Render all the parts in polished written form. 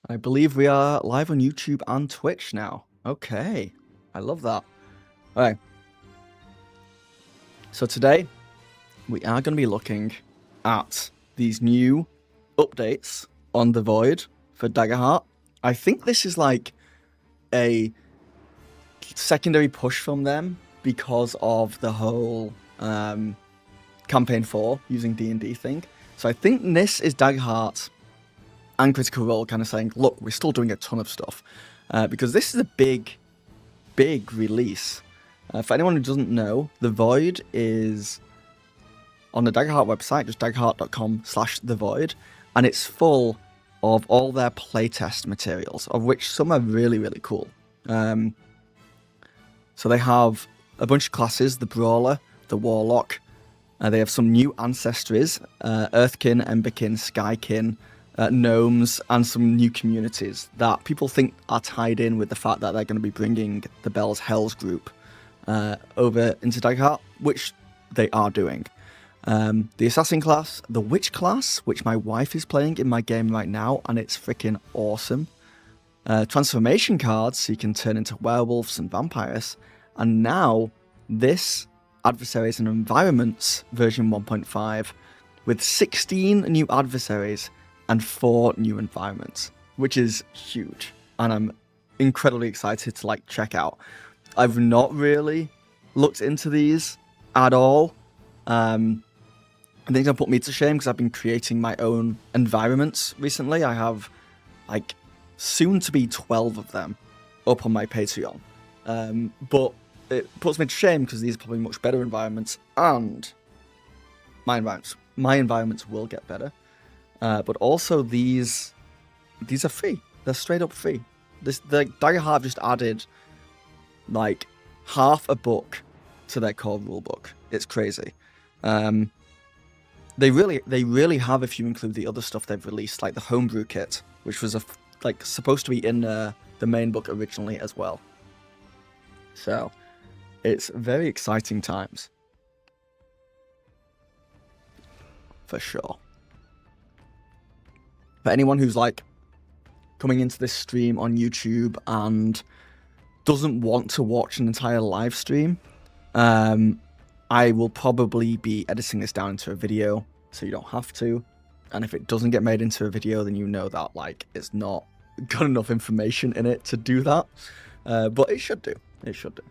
I believe we are live on YouTube and Twitch now. Okay, I love that. All right. So today, we are going to be looking at these new updates on the Void for Daggerheart. I think this is like a secondary push from them because of the whole campaign 4 using D&D thing. So I think this is Daggerheart and Critical Role kind of saying, look, we're still doing a ton of stuff. Because this is a big release. For anyone who doesn't know, The Void is on the Daggerheart website, just daggerheart.com/The Void, and it's full of all their playtest materials, of which some are really, really cool. So they have a bunch of classes, the Brawler, the Warlock, they have some new ancestries, Earthkin, Emberkin, Skykin, gnomes, and some new communities that people think are tied in with the fact that they're going to be bringing the Bell's Hells group over into Daggerheart, which they are doing. The Assassin class, the Witch class, which my wife is playing in my game right now, and it's freaking awesome. Transformation cards, so you can turn into werewolves and vampires. And now, this Adversaries and Environments version 1.5 with 16 new adversaries and 4 new environments, which is huge, and I'm incredibly excited to check out. I've not really looked into these at all. I think that put me to shame because I've been creating my own environments recently. I have soon to be 12 of them up on my Patreon, but it puts me to shame because these are probably much better environments, and my environments will get better. But also these are free. They're straight up free. The Daggerheart just added half a book to their core rulebook. It's crazy. They really have, if you include the other stuff they've released, like the Homebrew kit, which was supposed to be in the main book originally as well. So it's very exciting times, for sure. For anyone who's coming into this stream on YouTube and doesn't want to watch an entire live stream, I will probably be editing this down into a video, so you don't have to. And if it doesn't get made into a video, then you know that it's not got enough information in it to do that. But it should do. It should do.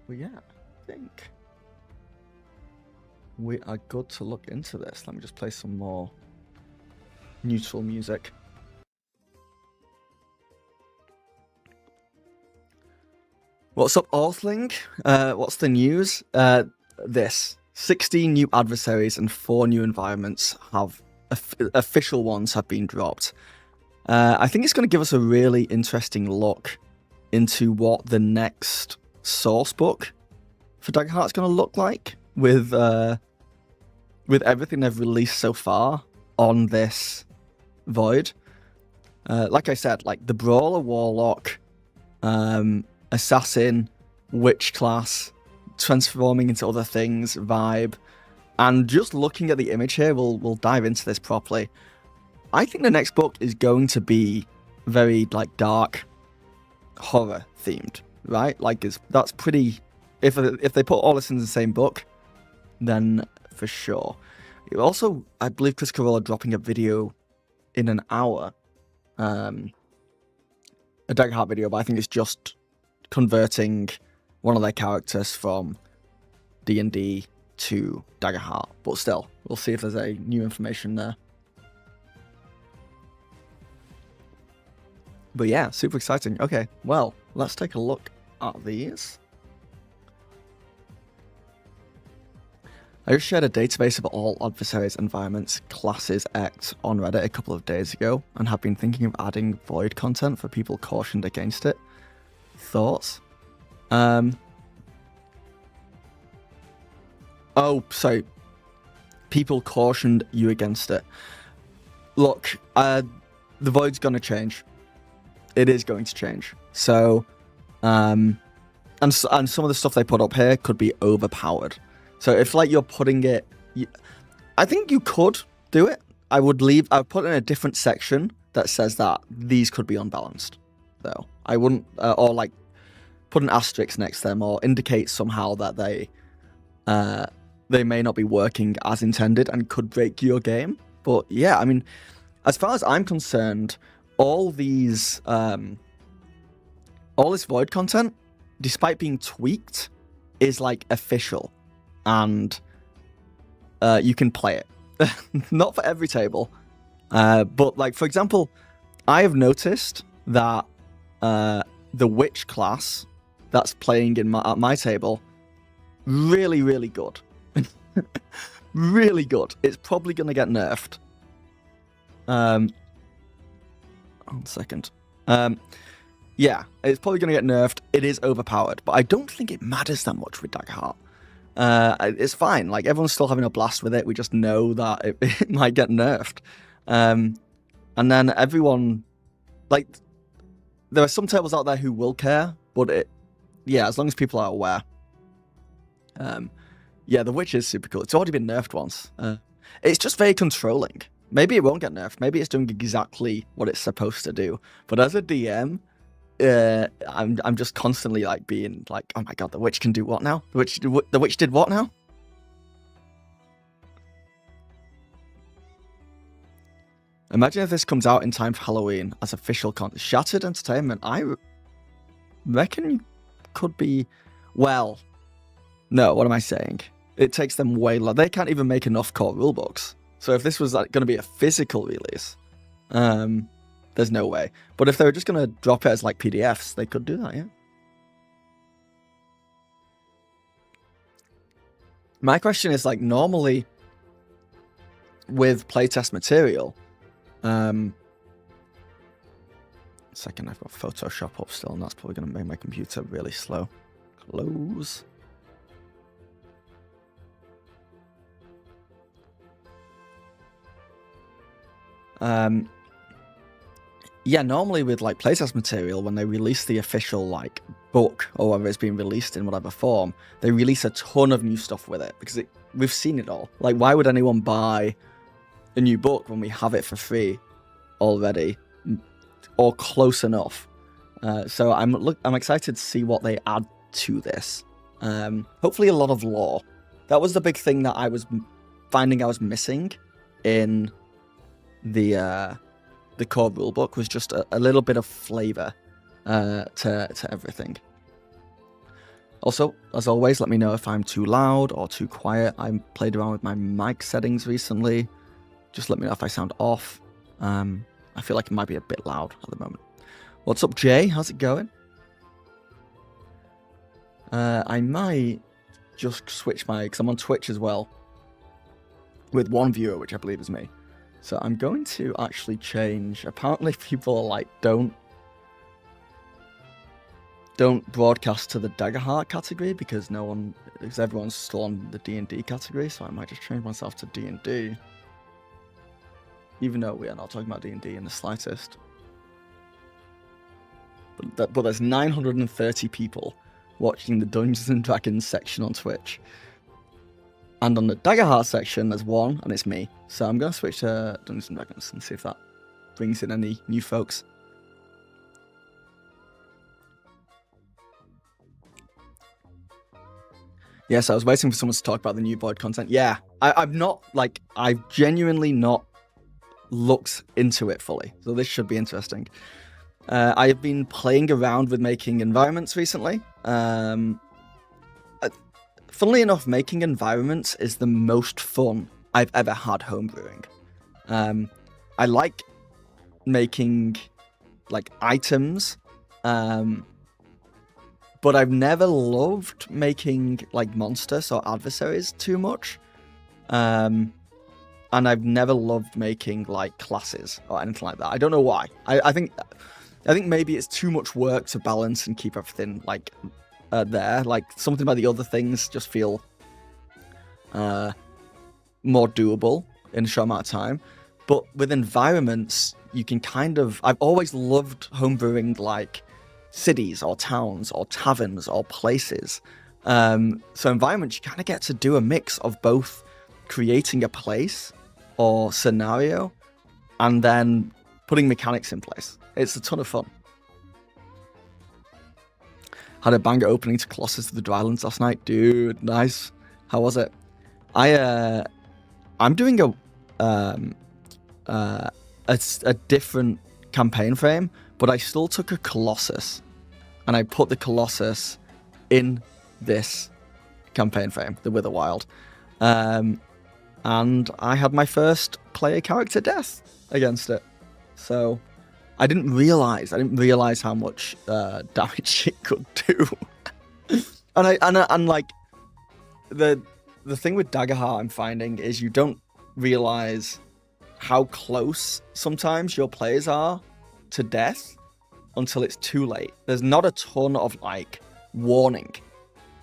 But yeah, I think we are good to look into this. Let me just play some more neutral music. What's up, Orthling? What's the news? This 16 new adversaries and 4 new environments have official ones have been dropped. I think it's going to give us a really interesting look into what the next source book for Daggerheart is going to look like with everything they've released so far on this Void. Like I said, the Brawler, Warlock, Assassin, Witch class, transforming into other things, vibe, and just looking at the image here, we'll dive into this properly. I think the next book is going to be very dark horror themed, right? That's pretty. If they put all this in the same book, then for sure. Also, I believe Critical Role are dropping a video in an hour, a Daggerheart video, but I think it's just converting one of their characters from D&D to Daggerheart. But still, we'll see if there's any new information there. But yeah, super exciting. Okay, well, let's take a look at these. I just shared a database of all adversaries, environments, classes X on Reddit a couple of days ago, and have been thinking of adding Void content for people cautioned against it. Thoughts? Oh, sorry. People cautioned you against it. Look, the Void's gonna change. It is going to change. So, and some of the stuff they put up here could be overpowered. So if like you're putting it, I think you could do it. I would put in a different section that says that these could be unbalanced, though. I wouldn't, or like put an asterisk next to them, or indicate somehow that they may not be working as intended and could break your game. But yeah, I mean, as far as I'm concerned, all this void content, despite being tweaked, is like official, and you can play it. Not for every table, but like for example, I have noticed that the witch class that's playing at my table, really, really good. Really good. It's probably going to get nerfed. 1 second. Yeah, it's probably going to get nerfed. It is overpowered, but I don't think it matters that much with Daggerheart. It's fine. Like, everyone's still having a blast with it. We just know that it might get nerfed. And then everyone... Like, there are some tables out there who will care, but yeah, as long as people are aware. Yeah, the witch is super cool. It's already been nerfed once. It's just very controlling. Maybe it won't get nerfed. Maybe it's doing exactly what it's supposed to do. But as a DM, I'm just constantly like being like, oh my god, the witch can do what now? The witch did what now? Imagine if this comes out in time for Halloween as official content. Shattered Entertainment. I reckon you could be... Well, no, what am I saying? It takes them way long. They can't even make enough core rulebooks. So if this was like, going to be a physical release, there's no way. But if they were just going to drop it as like PDFs, they could do that, yeah. My question is, like, normally with playtest material, second, I've got Photoshop up still, and that's probably going to make my computer really slow. Close. Yeah, normally with like playtest material, when they release the official like book, or whether it's being released in whatever form, they release a ton of new stuff with it, because we've seen it all. Like, why would anyone buy a new book when we have it for free already, or close enough? So I'm excited to see what they add to this. Hopefully a lot of lore. That was the big thing that I was finding I was missing in the core rulebook, was just a little bit of flavor to everything. Also, as always, let me know if I'm too loud or too quiet. I played around with my mic settings recently. Just let me know if I sound off. I feel like it might be a bit loud at the moment. What's up, Jay? How's it going? I might just switch because I'm on Twitch as well, with one viewer, which I believe is me. So I'm going to actually change. Apparently people are like, don't broadcast to the Daggerheart category, because everyone's still on the D&D category. So I might just change myself to D&D, even though we are not talking about D&D in the slightest. But there's 930 people watching the Dungeons and Dragons section on Twitch. And on the Daggerheart section, there's one, and it's me. So I'm going to switch to Dungeons & Dragons and see if that brings in any new folks. Yes, I was waiting for someone to talk about the new void content. Yeah, I've genuinely not looked into it fully. So this should be interesting. I've been playing around with making environments recently. Funnily enough, making environments is the most fun I've ever had homebrewing. I like making like items, but I've never loved making like monsters or adversaries too much. And I've never loved making like classes or anything like that. I don't know why. I think maybe it's too much work to balance and keep everything like there. Like, something about the other things just feel more doable in a short amount of time. But with environments, you can kind of... I've always loved homebrewing like cities or towns or taverns or places. So environments, you kind of get to do a mix of both creating a place or scenario and then putting mechanics in place. It's a ton of fun. Had a banger opening to Colossus of the Drylands last night. Dude, nice. How was it? I'm doing a different campaign frame, but I still took a Colossus and I put the Colossus in this campaign frame, the Witherwild. And I had my first player character death against it. So I didn't realize how much damage it could do. and like the thing with Daggerheart I'm finding is you don't realize how close sometimes your players are to death until it's too late. There's not a ton of like warning.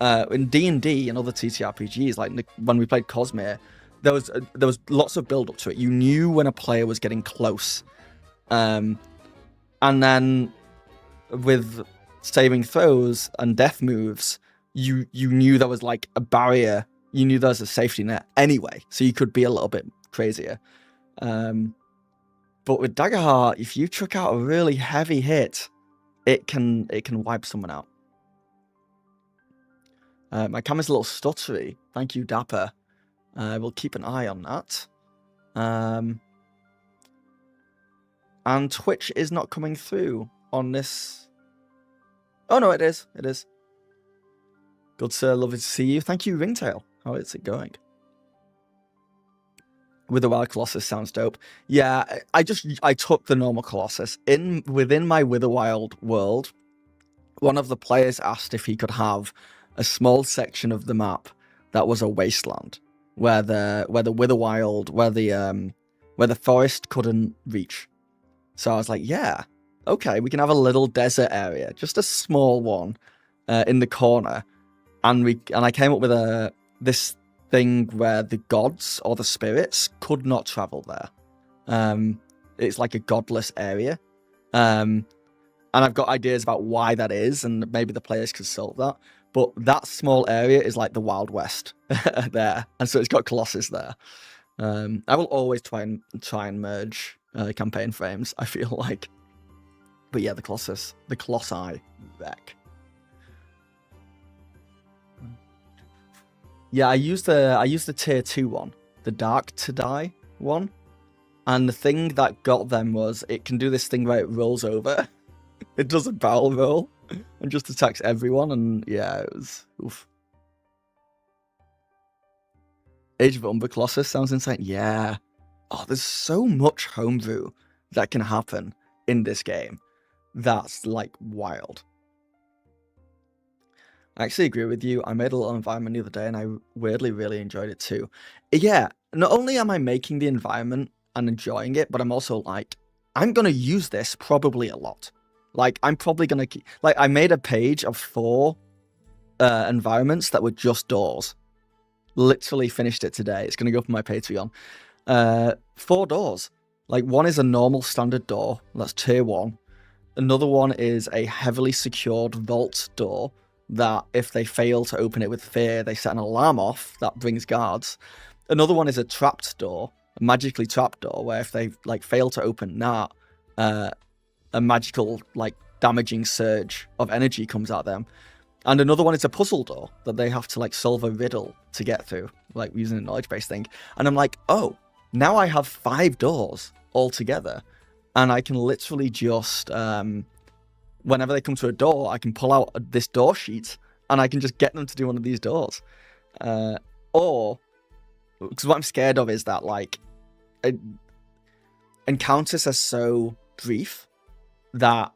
In D&D and other TTRPGs, like when we played Cosmere, there was lots of build up to it. You knew when a player was getting close. And then with saving throws and death moves, you knew there was like a barrier. You knew there was a safety net anyway, so you could be a little bit crazier. But with Daggerheart, if you chuck out a really heavy hit, it can wipe someone out. My camera's a little stuttery. Thank you, Dapper. We'll keep an eye on that. And Twitch is not coming through on this. Oh no, it is. It is. Good sir, lovely to see you. Thank you, Ringtail. How is it going? Witherwild Colossus sounds dope. Yeah, I took the normal Colossus. Within my Witherwild world, one of the players asked if he could have a small section of the map that was a wasteland, where the Witherwild, where the forest couldn't reach. So I was like, yeah, okay, we can have a little desert area, just a small one, in the corner, and I came up with this thing where the gods or the spirits could not travel there. It's like a godless area, and I've got ideas about why that is, and maybe the players could solve that. But that small area is like the Wild West there, and so it's got Colossus there. I will always try and merge campaign frames, I feel like. But yeah, the Colossi back. Yeah, I used the tier 2 one, the Dark to Die one, and the thing that got them was it can do this thing where it rolls over. It does a barrel roll and just attacks everyone, and yeah, it was oof. Age of Umber Colossus sounds insane. Yeah. Oh, there's so much homebrew that can happen in this game. That's like wild. I actually agree with you. I made a little environment the other day and I weirdly really enjoyed it too. Yeah, not only am I making the environment and enjoying it, but I'm also like, I'm going to use this probably a lot. Like, I'm probably going to... Like, I made a page of 4 environments that were just doors. Literally finished it today. It's going to go up on my Patreon. 4 doors. Like, one is a normal standard door. That's tier 1. Another one is a heavily secured vault door that if they fail to open it with fear, they set an alarm off that brings guards. Another one is a trapped door, a magically trapped door, where if they like fail to open that, a magical like damaging surge of energy comes at them. And another one is a puzzle door that they have to like solve a riddle to get through, like using a knowledge-based thing. And I'm like, oh, now I have 5 doors altogether, and I can literally just whenever they come to a door, I can pull out this door sheet and I can just get them to do one of these doors. Or, because what I'm scared of is that, like, encounters are so brief that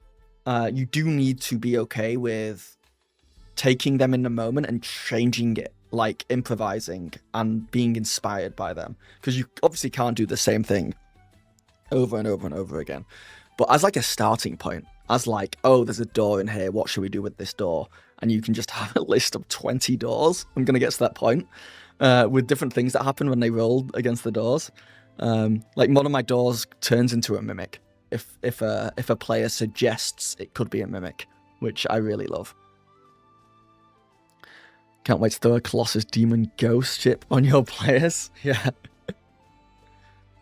you do need to be okay with taking them in the moment and changing it, like improvising and being inspired by them. Because you obviously can't do the same thing over and over and over again. But as like a starting point, as like, oh, there's a door in here, what should we do with this door? And you can just have a list of 20 doors. I'm going to get to that point with different things that happen when they roll against the doors. Like one of my doors turns into a mimic if a player suggests it could be a mimic, which I really love. Can't wait to throw a Colossus Demon Ghost ship on your players. Yeah.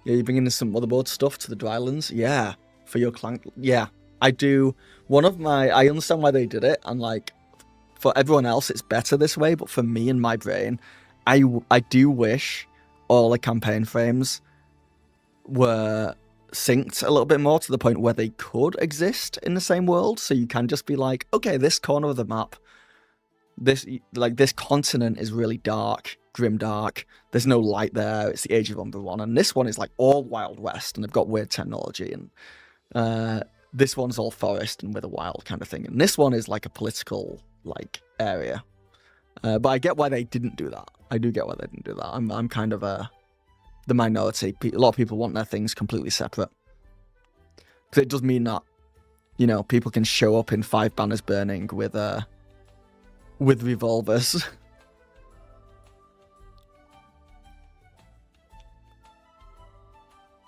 Yeah, you bringing some motherboard stuff to the Drylands? Yeah. For your clan? Yeah. I do. I understand why they did it, and like, for everyone else, it's better this way, but for me and my brain, I do wish all the campaign frames were synced a little bit more to the point where they could exist in the same world, so you can just be like, okay, this corner of the map, this continent is really dark, grim dark, there's no light there, it's the Age of Umber one, and this one is like all Wild West, and they've got weird technology, and this one's all forest and with a wild kind of thing, and this one is like a political like area. But I get why they didn't do that. I do get why they didn't do that. I'm kind of the minority. A lot of people want their things completely separate. Because it does mean that, you know, people can show up in 5 banners burning with revolvers.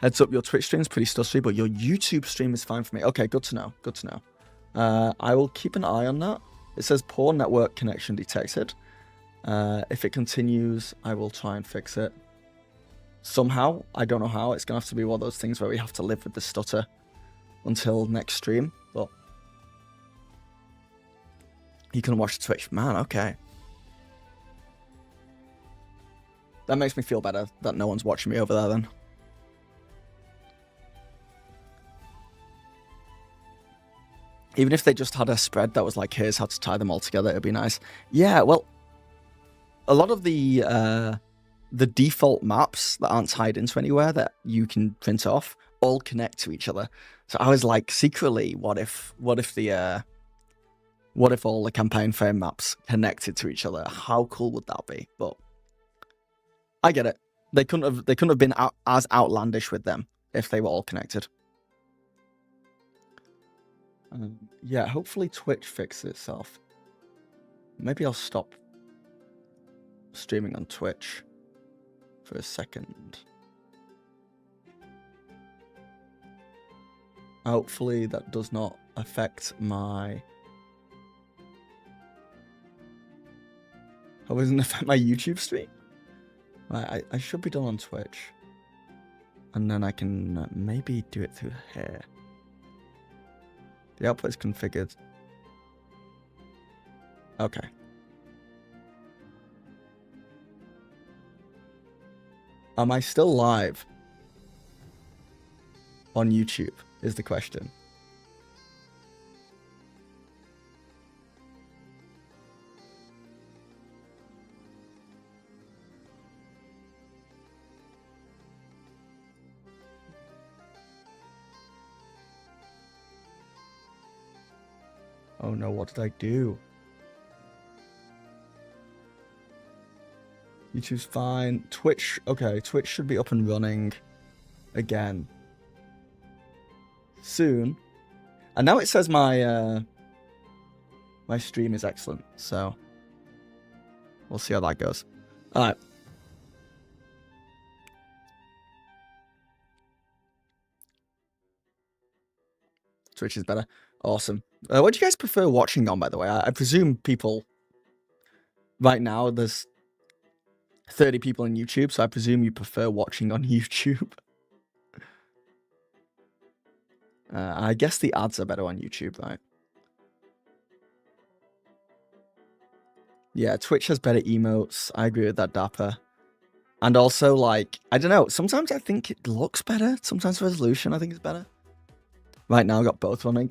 Heads up, your Twitch stream's pretty stuttery, but your YouTube stream is fine for me. Okay, good to know. Good to know. I will keep an eye on that. It says poor network connection detected. If it continues, I will try and fix it. Somehow, I don't know how. It's going to have to be one of those things where we have to live with the stutter until next stream. But you can watch Twitch. Man, okay. That makes me feel better that no one's watching me over there then. Even if they just had a spread that was like, here's how to tie them all together, it'd be nice. Yeah, well, a lot of the default maps that aren't tied into anywhere that you can print off all connect to each other. So I was like, secretly, what if all the campaign frame maps connected to each other? How cool would that be? But I get it. They couldn't have been as outlandish with them if they were all connected. Yeah, hopefully Twitch fixes itself. Maybe I'll stop streaming on Twitch for a second. Hopefully that does not affect my... How doesn't affect my YouTube stream? Right, I should be done on Twitch. And then I can maybe do it through here. The output is configured. Okay. Am I still live on YouTube is the question. Oh no, what did I do? YouTube's fine. Twitch, okay, Twitch should be up and running again soon. And now it says my my stream is excellent, so we'll see how that goes. Alright. Twitch is better. Awesome. What do you guys prefer watching on, by the way? I presume people... Right now, there's 30 people on YouTube, so I presume you prefer watching on YouTube. I guess the ads are better on YouTube, right? Yeah, Twitch has better emotes. I agree with that, Dapper. And also, like, I don't know. Sometimes I think it looks better. Sometimes resolution I think is better. Right now, I've got both running.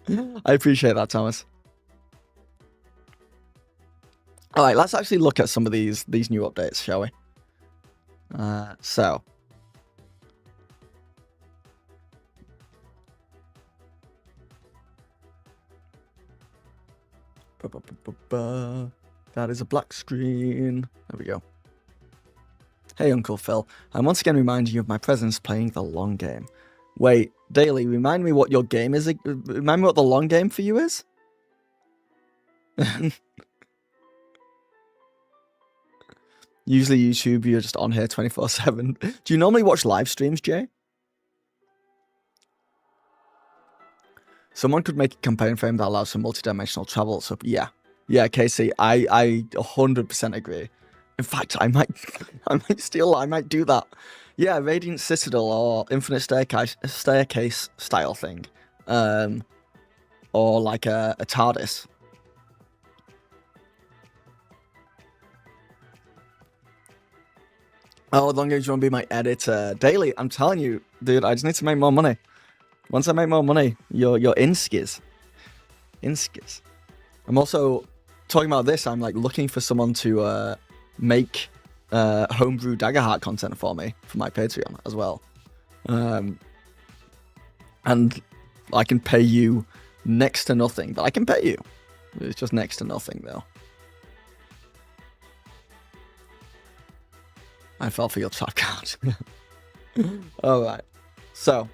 I appreciate that, Thomas. All right, let's actually look at some of these new updates, shall we? So. That is a black screen. There we go. Hey, Uncle Phil. I'm once again reminding you of my presence playing the long game. Wait, Daily, remind me what your game is. Remind me what the long game for you is? Usually YouTube, you're just on here 24/7. Do you normally watch live streams, Jay? Someone could make a campaign frame that allows for multi-dimensional travel. So yeah, Casey, I 100% agree. In fact, I might do that. Yeah, Radiant Citadel or Infinite Staircase style thing, or like a TARDIS. Oh, as long as you want to be my editor daily, I'm telling you, dude, I just need to make more money. Once I make more money, you're in skis. In skis. I'm also talking about this. I'm like looking for someone to make homebrew Daggerheart content for me for my Patreon as well, and I can pay you next to nothing. But I can pay you. It's just next to nothing though. I fell for your trap card. All right. So,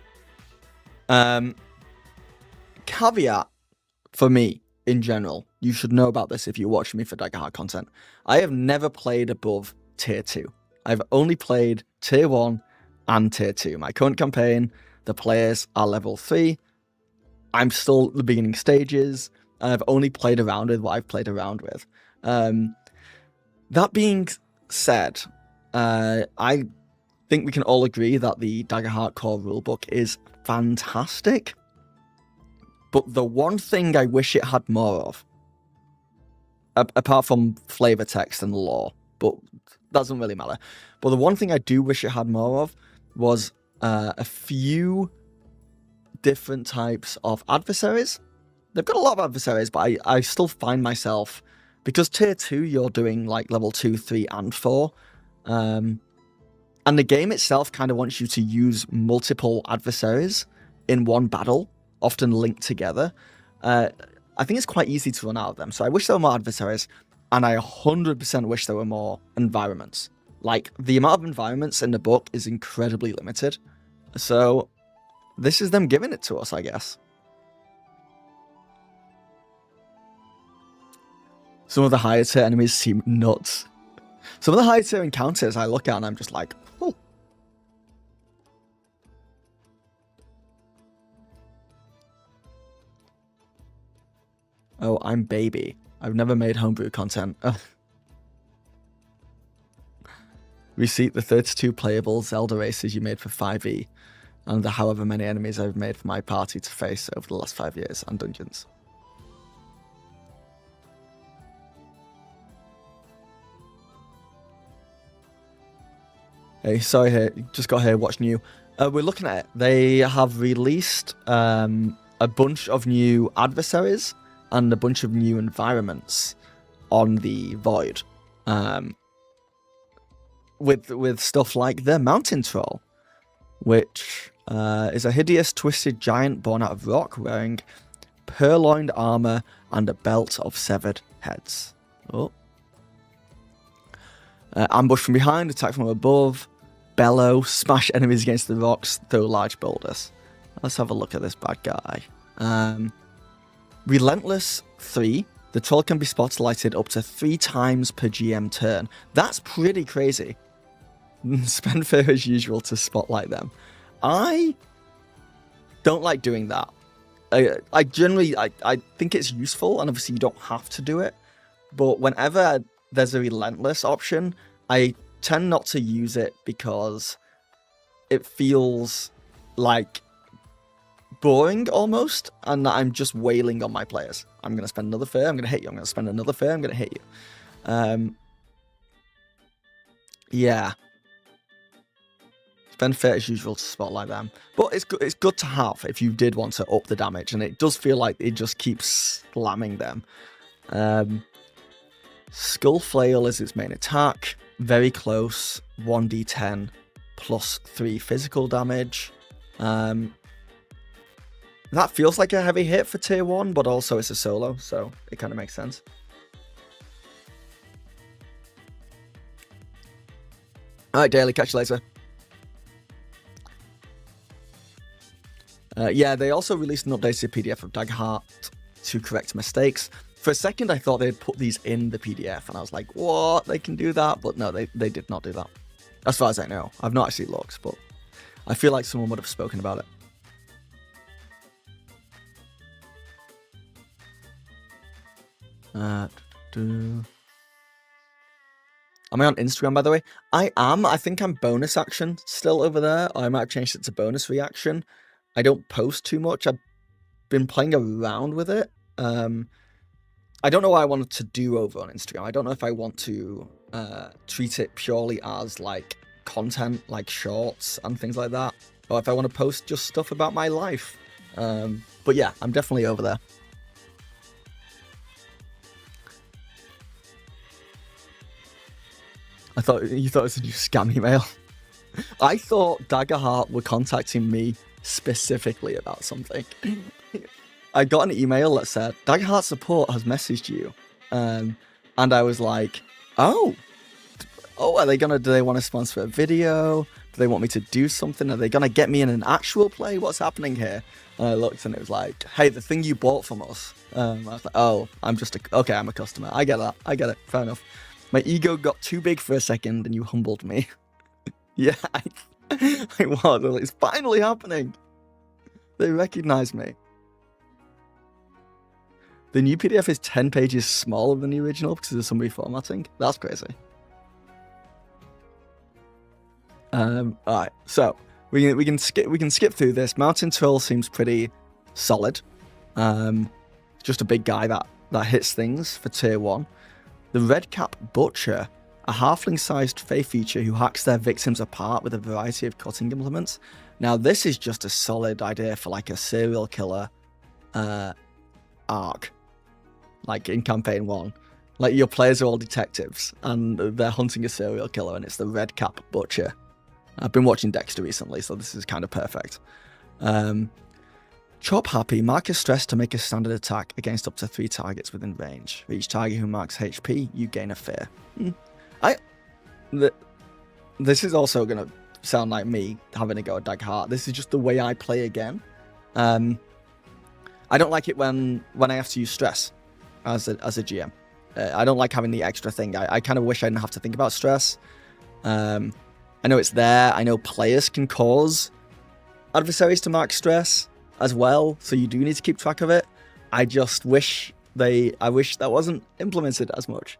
caveat for me in general, you should know about this if you're watching me for Daggerheart content. I have never played above tier 2. I've only played tier 1 and tier 2. My current campaign, the players are level 3. I'm still at the beginning stages, and I've only played around with what I've played around with. That being said, I think we can all agree that the Daggerheart core rulebook is fantastic. But the one thing I wish it had more of, apart from flavor text and lore, but doesn't really matter. But the one thing I do wish it had more of was a few different types of adversaries. They've got a lot of adversaries, but I still find myself, because tier 2 you're doing like level 2, 3, and 4. And the game itself kind of wants you to use multiple adversaries in one battle, often linked together. I think it's quite easy to run out of them. So I wish there were more adversaries, and I 100% wish there were more environments. Like, the amount of environments in the book is incredibly limited. So this is them giving it to us, I guess. Some of the higher tier enemies seem nuts. Some of the higher tier encounters I look at and I'm just like, oh. Oh, I'm baby. I've never made homebrew content. Reseat the 32 playable Zelda races you made for 5e, and the however many enemies I've made for my party to face over the last 5 years, and dungeons. Hey, sorry, here, just got here watching you. We're looking at it. They have released a bunch of new adversaries and a bunch of new environments on the Void. With stuff like the Mountain Troll, which is a hideous, twisted giant born out of rock wearing purloined armor and a belt of severed heads. Oh. Ambush from behind, attack from above, bellow, smash enemies against the rocks, throw large boulders. Let's have a look at this bad guy. Relentless 3. The troll can be spotlighted up to 3 times per GM turn. That's pretty crazy. Spend fear as usual to spotlight them. I don't like doing that. I generally think it's useful, and obviously you don't have to do it. But whenever there's a relentless option, I tend not to use it because it feels like boring almost, and that I'm just wailing on my players. I'm going to spend another fear, I'm going to hit you. I'm going to spend another fear, I'm going to hit you. Yeah. Spend fear as usual to spotlight them. But it's good to have if you did want to up the damage, and it does feel like it just keeps slamming them. Skull Flail is its main attack. Very close. 1d10 plus 3 physical damage. That feels like a heavy hit for tier 1, but also it's a solo, so it kind of makes sense. Alright, Daily, catch you later. Yeah, they also released an updated PDF of Daggerheart to correct mistakes. For a second, I thought they'd put these in the PDF, and I was like, what? They can do that? But no, they did not do that. As far as I know. I've not actually looked, but I feel like someone would have spoken about it. Am I on Instagram, by the way? I am. I think I'm bonus action still over there. Or I might have changed it to bonus reaction. I don't post too much. I've been playing around with it. I don't know what I wanted to do over on Instagram. I don't know if I want to treat it purely as like content, like shorts and things like that, or if I want to post just stuff about my life. But yeah, I'm definitely over there. I thought you thought it was a new scam email. I thought Daggerheart were contacting me specifically about something. I got an email that said Daggerheart support has messaged you, and I was like, oh, are they gonna? Do they want to sponsor a video? Do they want me to do something? Are they gonna get me in an actual play? What's happening here? And I looked, and it was like, hey, the thing you bought from us. I was like, oh, I'm a customer. I get that. I get it. Fair enough. My ego got too big for a second, and you humbled me. Yeah, I was. It's finally happening. They recognize me. The new PDF is 10 pages smaller than the original because of some reformatting. That's crazy. Alright, so we can skip through this. Mountain Troll seems pretty solid. Just a big guy that hits things for tier 1. The Redcap Butcher, a halfling-sized fey feature who hacks their victims apart with a variety of cutting implements. Now this is just a solid idea for like a serial killer arc. Like in campaign 1. Like your players are all detectives and they're hunting a serial killer and it's the Redcap Butcher. I've been watching Dexter recently, so this is kind of perfect. Chop Happy, mark a stress to make a standard attack against up to 3 targets within range. For each target who marks HP, you gain a fear. This is also going to sound like me having a go at Daggerheart. This is just the way I play again. I don't like it when I have to use stress as a GM. I don't like having the extra thing. I kind of wish I didn't have to think about stress. I know it's there. I know players can cause adversaries to mark stress as well, so you do need to keep track of it. I just wish I wish that wasn't implemented as much.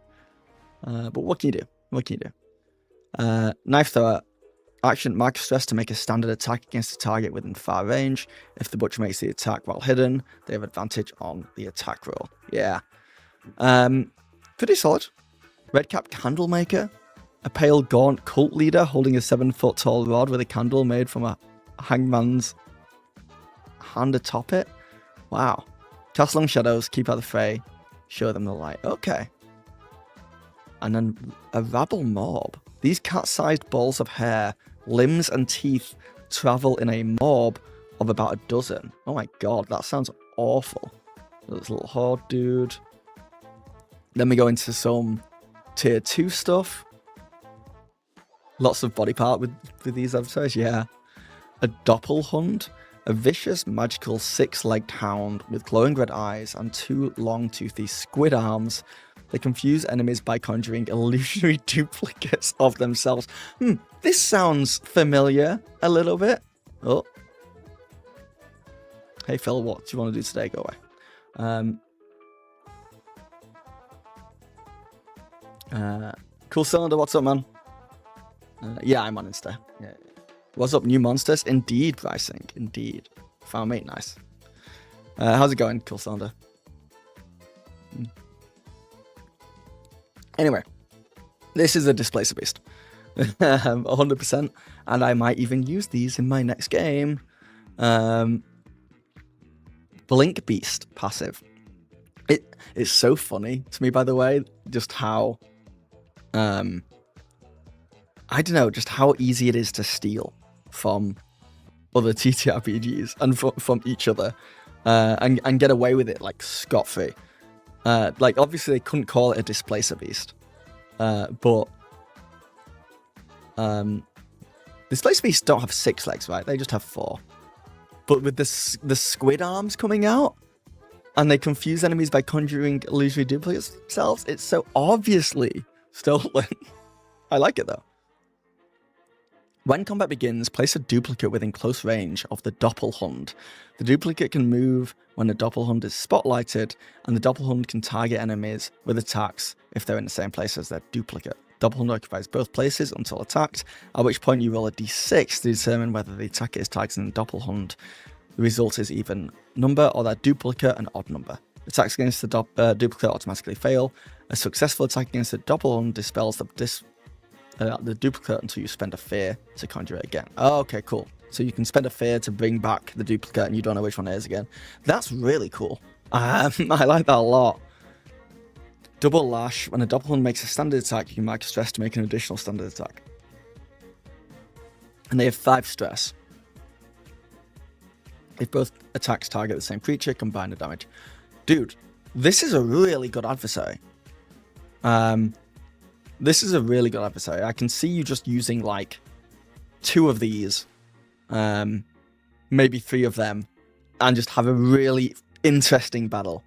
But what can you do? What can you do? Knife Thrower. Action, mark stress to make a standard attack against a target within far range. If the Butcher makes the attack while hidden, they have advantage on the attack roll. Yeah. Pretty solid. Redcap Candlemaker. A pale, gaunt cult leader holding a 7-foot-tall rod with a candle made from a hangman's hand atop it. Wow. Cast long shadows, keep out the fray, show them the light. Okay. And then a rabble mob. These cat-sized balls of hair, limbs and teeth travel in a mob of about a dozen. Oh my god, that sounds awful. There's a little horde dude. Then we go into some tier 2 stuff. Lots of body part with these adversaries, yeah. A Doppelhund, a vicious, magical 6-legged hound with glowing red eyes and 2 long, toothy squid arms. They confuse enemies by conjuring illusionary duplicates of themselves. This sounds familiar a little bit. Oh. Hey Phil, what do you want to do today? Go away. Cool Cylinder, what's up, man? Yeah, I'm on Insta. Yeah. What's up, new monsters? Indeed, pricing. Indeed. Found mate, nice. How's it going, Cool Cylinder? Anyway, this is a Displacer Beast. 100%. And I might even use these in my next game. Blink Beast, passive. It's so funny to me, by the way, just how... I don't know, just how easy it is to steal from other TTRPGs and from each other, and get away with it like scot-free. Like obviously they couldn't call it a Displacer Beast, but Displacer Beasts don't have 6 legs, right? They just have 4. But with the squid arms coming out, and they confuse enemies by conjuring illusory duplicates themselves, it's so obviously stolen. I like it though. When combat begins, place a duplicate within close range of the Doppelhund. The duplicate can move when the Doppelhund is spotlighted, and the Doppelhund can target enemies with attacks if they're in the same place as their duplicate. Doppelhund occupies both places until attacked, at which point you roll a d6 to determine whether the attacker is targeting the Doppelhund. The result is even number, or that duplicate an odd number. Attacks against the duplicate automatically fail. A successful attack against the Doppelhund dispels the duplicate until you spend a fear to conjure it again. Oh, okay, cool. So you can spend a fear to bring back the duplicate and you don't know which one it is again. That's really cool. I like that a lot. Double Lash. When a Doppelhund makes a standard attack, you can mark a stress to make an additional standard attack. And they have 5 stress. If both attacks target the same creature, combine the damage. Dude, this is a really good adversary. This is a really good adversary. I can see you just using like 2 of these, maybe 3 of them, and just have a really interesting battle.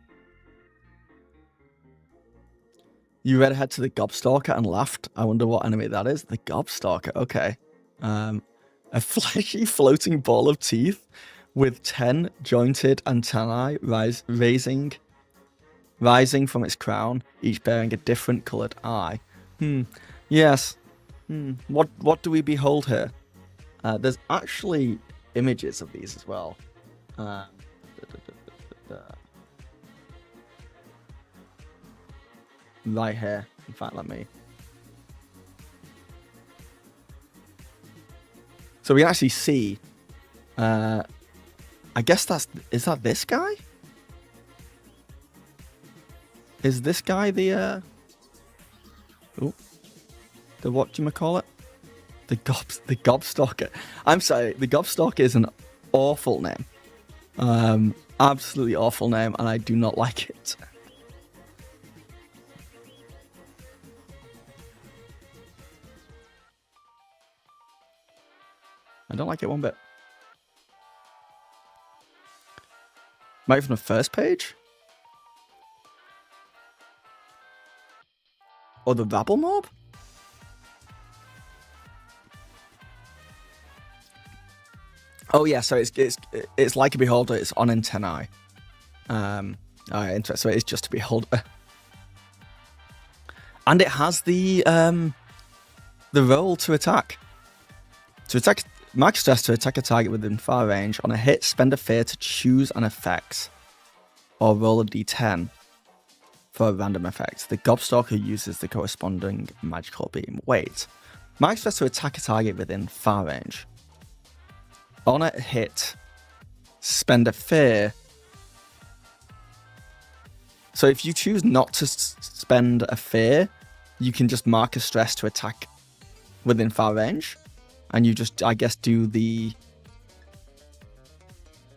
You read ahead to the Gobstalker and laughed. I wonder what enemy that is. The Gobstalker, okay. A fleshy floating ball of teeth with 10 jointed antennae rising from its crown, each bearing a different coloured eye. Yes. What do we behold here? There's actually images of these as well. Right here. In fact, let me. So we can actually see. I guess is that this guy? Is this guy the what do you call it? The Gobstalker. I'm sorry, the Gobstalker is an awful name. Absolutely awful name, and I do not like it. I don't like it one bit. Might be from the first page? Or the Rabble Mob? Oh yeah, so it's like a beholder. It's on antennae. Alright, interesting. So it is just a beholder, and it has the roll to attack. To attack, mark stress to attack a target within far range. On a hit, spend a fear to choose an effect, or roll a d10 for a random effect. The Gobstalker uses the corresponding magical beam. Wait, mark stress to attack a target within far range. On a hit, spend a fear. So if you choose not to spend a fear, you can just mark a stress to attack within far range. And you just, I guess, do the...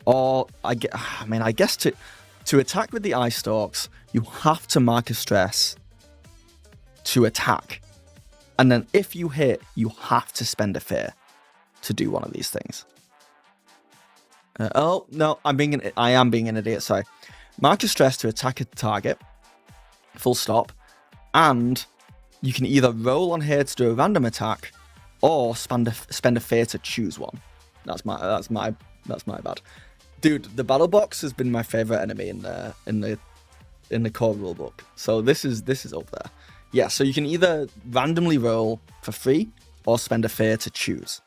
Or, I guess to attack with the Eye Stalks, you have to mark a stress to attack. And then if you hit, you have to spend a fear to do one of these things. Oh, no, I am being an idiot, sorry. Mark a stress to attack a target, full stop, and you can either roll on here to do a random attack, or spend a fear to choose one. That's my bad. Dude, the battle box has been my favorite enemy in the core rulebook. So this is up there. Yeah, so you can either randomly roll for free or spend a fear to choose.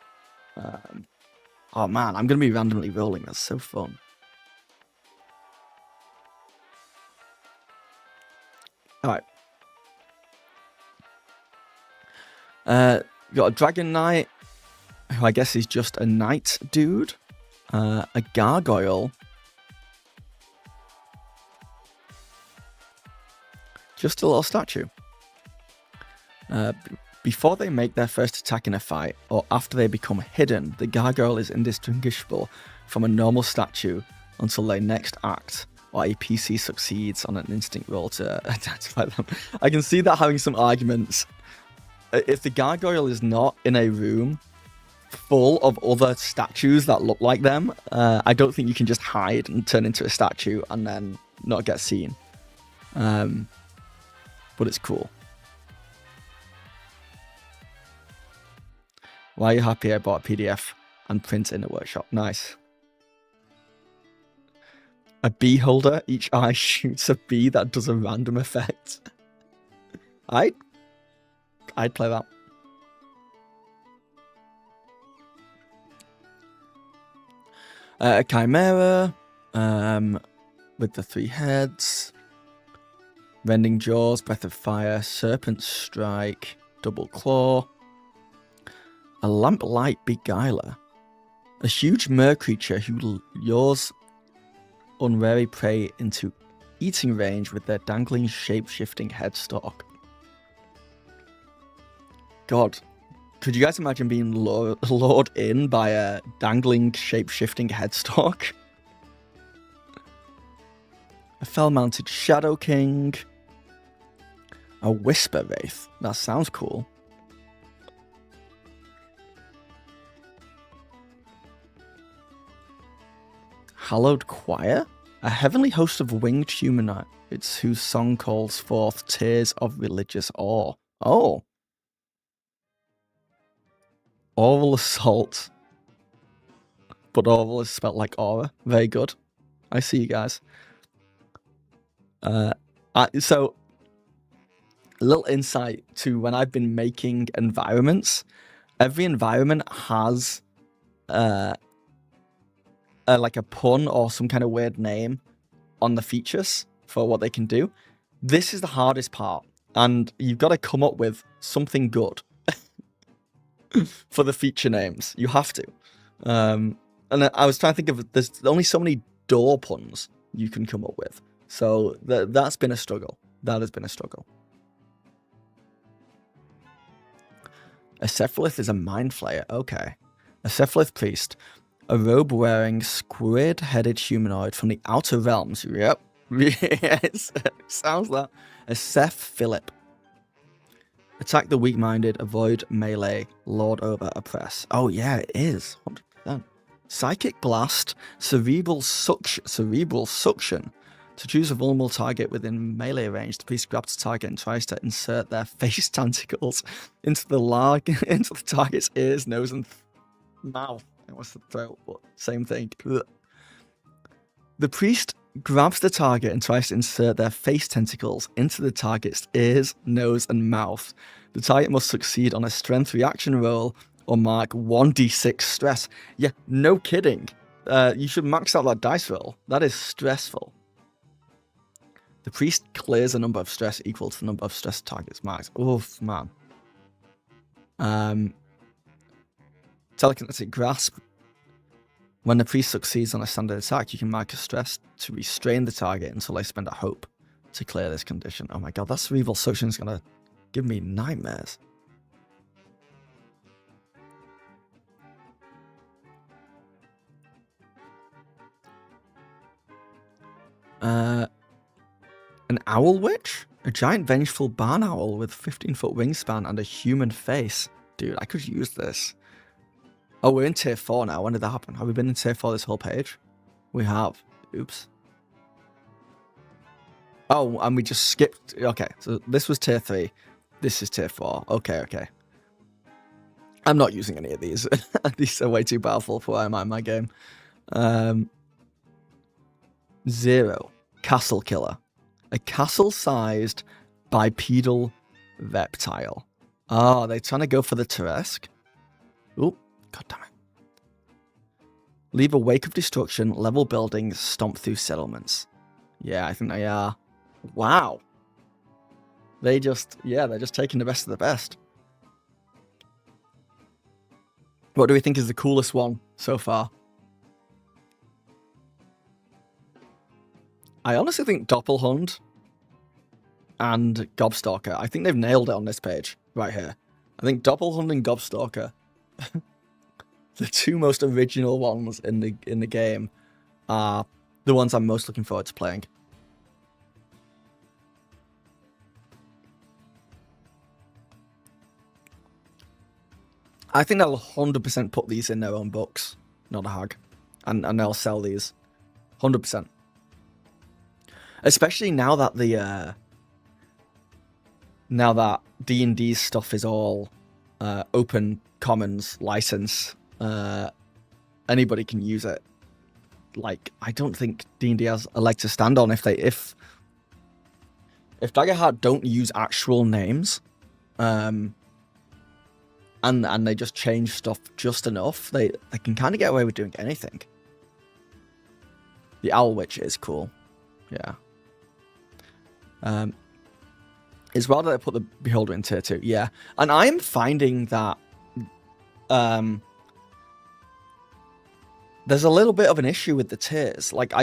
Oh man, I'm going to be randomly rolling. That's so fun. Alright. Got a Dragon Knight, who I guess is just a knight dude. A Gargoyle. Just a little statue. Before they make their first attack in a fight, or after they become hidden, the Gargoyle is indistinguishable from a normal statue until their next act, or a PC succeeds on an instinct roll to identify them. I can see that having some arguments. If the Gargoyle is not in a room full of other statues that look like them, I don't think you can just hide and turn into a statue and then not get seen. But it's cool. Why are you happy I bought a PDF and print in a workshop? Nice. A bee holder. Each eye shoots a bee that does a random effect. I'd play that. A chimera. With the 3 heads. Rending jaws, breath of fire, serpent strike, double claw. A lamplight beguiler. A huge mer creature who lures unwary prey into eating range with their dangling shape-shifting headstalk. God, could you guys imagine being lured in by a dangling shape-shifting headstalk? A fell-mounted Shadow King. A Whisper Wraith. That sounds cool. Hallowed Choir? A heavenly host of winged humanoids whose song calls forth tears of religious awe. Oh. Oral Assault. But oral is spelled like aura. Very good. I see you guys. So, a little insight to when I've been making environments. Every environment has like a pun or some kind of weird name on the features for what they can do. This is the hardest part, and you've got to come up with something good for the feature names. You have to. And I was trying to think of, there's only so many door puns you can come up with. So that's been a struggle. That has been a struggle. A Cephalith is a mind flayer. Okay. A Cephalith priest. A robe-wearing, squid-headed humanoid from the Outer Realms. Yep. Yes. Sounds that. A Seth Philip. Attack the weak-minded, avoid melee, lord over, oppress. Oh yeah, it is. 100%. Psychic Blast, Cerebral Suction. To choose a vulnerable target within melee range, the priest grabs the target and tries to insert their face tentacles into the target's ears, nose, and mouth. It was the throat, but same thing. The priest grabs the target and tries to insert their face tentacles into the target's ears, nose, and mouth. The target must succeed on a strength reaction roll or mark 1d6 stress. Yeah, no kidding. You should max out that dice roll. That is stressful. The priest clears a number of stress equal to the number of stress targets marked. Oof, man. Telekinetic Grasp. When the priest succeeds on a standard attack, you can mark a stress to restrain the target until they spend a hope to clear this condition. Oh my god, that cerebral suction is going to give me nightmares. An Owl Witch? A giant vengeful barn owl with 15-foot wingspan and a human face. Dude, I could use this. Oh, we're in tier 4 now. When did that happen? Have we been in tier 4 this whole page? We have. Oops. Oh, and we just skipped. Okay, so this was tier 3. This is tier 4. Okay. I'm not using any of these. These are way too powerful for where I'm at in my game. 0. Castle Killer. A castle-sized bipedal reptile. Oh, they're trying to go for the Teresk. Oh, god damn it. Leave a wake of destruction, level buildings, stomp through settlements. Yeah, I think they are. Wow. They're just taking the best of the best. What do we think is the coolest one so far? I honestly think Doppelhund and Gobstalker. I think they've nailed it on this page right here. I think Doppelhund and Gobstalker, the two most original ones in the game, are the ones I'm most looking forward to playing. I think they'll 100% put these in their own books, not a hag, and they'll sell these 100%. Especially now that now that D&D stuff is all open commons license. Anybody can use it. Like, I don't think D&D has a leg to stand on if Daggerheart don't use actual names, and they just change stuff just enough, they can kind of get away with doing anything. The Owl Witch is cool, yeah. It's rather they put the Beholder in tier 2, yeah. And I'm finding that there's a little bit of an issue with the tiers. Like,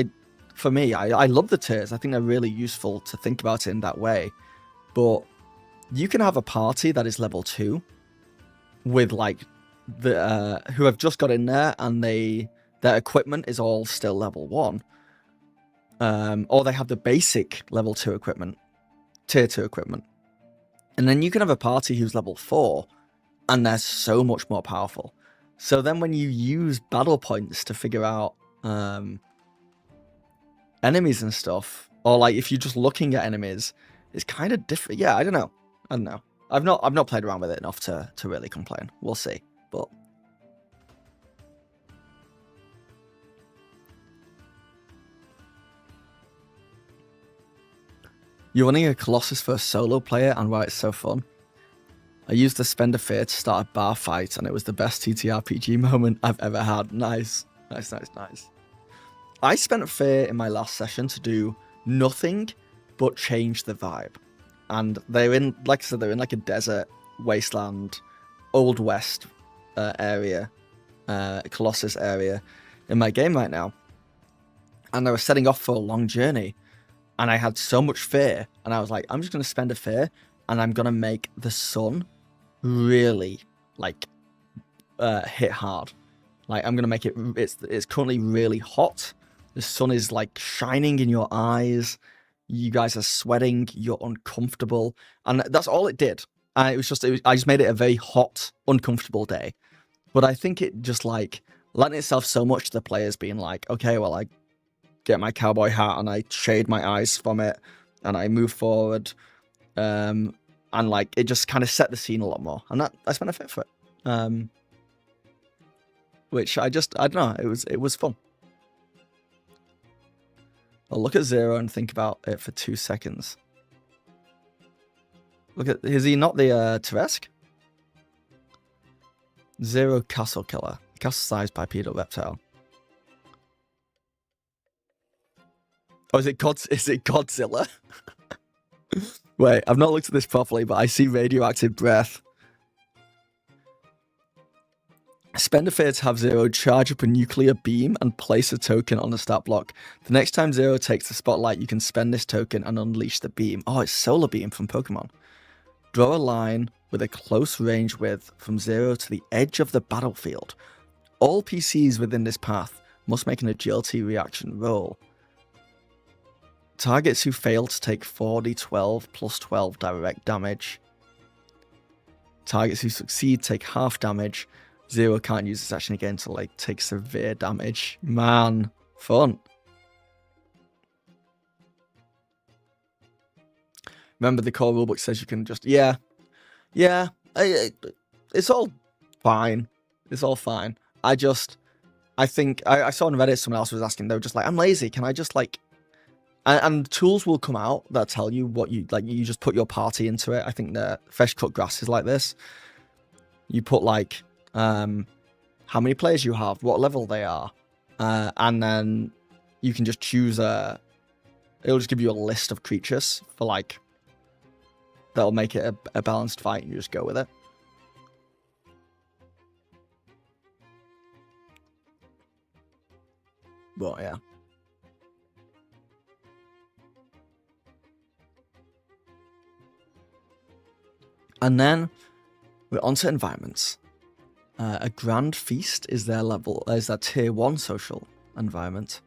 for me, I love the tiers. I think they're really useful to think about it in that way. But you can have a party that is level 2 with, like, who have just got in there and their equipment is all still level 1. Or they have the basic level 2 equipment, tier 2 equipment. And then you can have a party who's level 4 and they're so much more powerful. So then when you use battle points to figure out enemies and stuff, or like if you're just looking at enemies, it's kind of different. Yeah, I don't know. I've not played around with it enough to really complain. We'll see. But you're running a Colossus for a solo player, and why it's so fun. I used the Spend a Fear to start a bar fight, and it was the best TTRPG moment I've ever had. Nice. I spent a Fear in my last session to do nothing but change the vibe. And they're in, like I said, they're in like a desert, wasteland, Old West area, Colossus area in my game right now. And they were setting off for a long journey. And I had so much fear. And I was like, I'm just going to spend a Fear, and I'm going to make the sun really like hit hard. Like, I'm gonna make it, it's currently really hot, the sun is like shining in your eyes, you guys are sweating, you're uncomfortable, and that's all it did. I just made it a very hot, uncomfortable day. But I think it just like lent itself so much to the players being like, okay, well, I get my cowboy hat and I shade my eyes from it and I move forward, and like it just kind of set the scene a lot more, and that I spent a Fear for it, which I don't know, it was fun. I'll look at Zero and think about it for 2 seconds. Look at, is he not the Teresk? Zero Castle Killer, castle-sized bipedal reptile. Oh, is it Godzilla? Wait, I've not looked at this properly, but I see radioactive breath. Spend a Fear to have Zero charge up a nuclear beam and place a token on the stat block. The next time Zero takes the spotlight, you can spend this token and unleash the beam. Oh, it's Solar Beam from Pokemon. Draw a line with a close range width from 0 to the edge of the battlefield. All PCs within this path must make an agility reaction roll. Targets who fail to take 4d12 plus 12 direct damage. Targets who succeed take half damage. Zero can't use this action again to like take severe damage. Man, fun. Remember, the core rulebook says you can just yeah. It's all fine. It's all fine. I think I saw on Reddit someone else was asking. They were just like, I'm lazy. Can I just like? And tools will come out that tell you what you like. You just put your party into it. I think the Fresh Cut Grass is like this. You put like how many players you have, what level they are, and then you can just choose it'll just give you a list of creatures for like that'll make it a balanced fight, and you just go with it. But yeah. And then we're onto environments. A Grand Feast is their tier 1 social environment.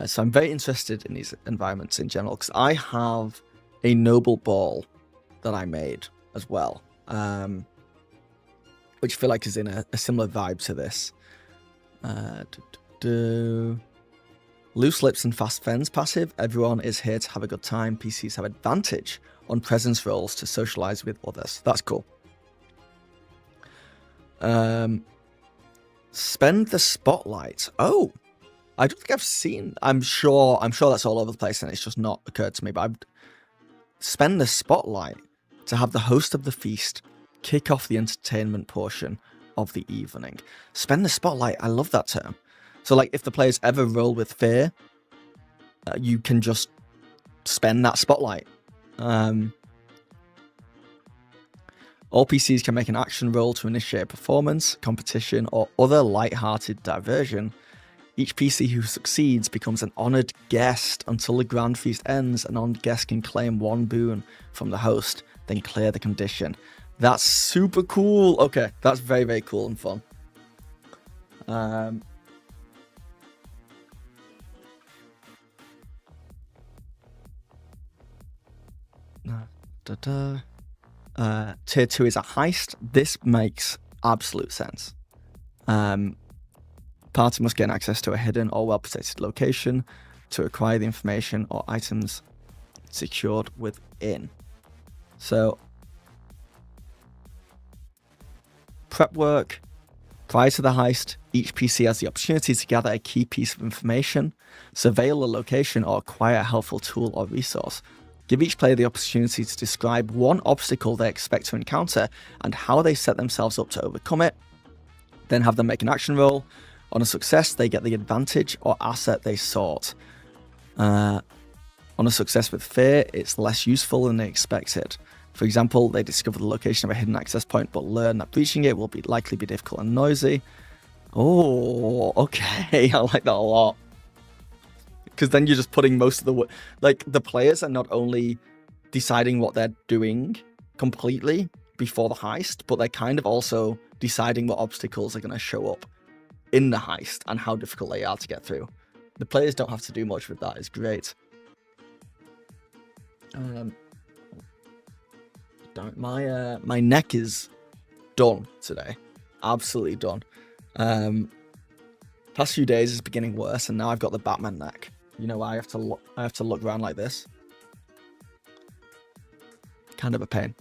So I'm very interested in these environments in general, because I have a Noble Ball that I made as well, which I feel like is in a similar vibe to this. Loose Lips and Fast Fens passive. Everyone is here to have a good time. PCs have advantage on presence rolls to socialize with others. That's cool. Spend the spotlight. Oh, I don't think I've seen. I'm sure that's all over the place, and it's just not occurred to me. But I'd spend the spotlight to have the host of the feast kick off the entertainment portion of the evening. Spend the spotlight. I love that term. So, like, if the players ever roll with fear, you can just spend that spotlight. All PCs can make an action roll to initiate a performance, competition, or other light-hearted diversion. Each PC who succeeds becomes an honoured guest until the grand feast ends. An honoured guest can claim one boon from the host, then clear the condition. That's super cool. Okay, that's very, very cool and fun. Tier 2 is a heist. This makes absolute sense. Party must gain access to a hidden or well-protected location to acquire the information or items secured within. So, prep work. Prior to the heist, each PC has the opportunity to gather a key piece of information, surveil a location, or acquire a helpful tool or resource. Give each player the opportunity to describe one obstacle they expect to encounter and how they set themselves up to overcome it. Then have them make an action roll. On a success, they get the advantage or asset they sought. On a success with fear, it's less useful than they expected. For example, they discover the location of a hidden access point, but learn that breaching it will likely be difficult and noisy. Oh, okay, I like that a lot. Because then you're just putting most of the work... Like, the players are not only deciding what they're doing completely before the heist, but they're kind of also deciding what obstacles are going to show up in the heist and how difficult they are to get through. The players don't have to do much with that. It's great. My neck is done today. Absolutely done. Past few days is beginning worse, and now I've got the Batman neck. You know, I have to look around like this. Kind of a pain.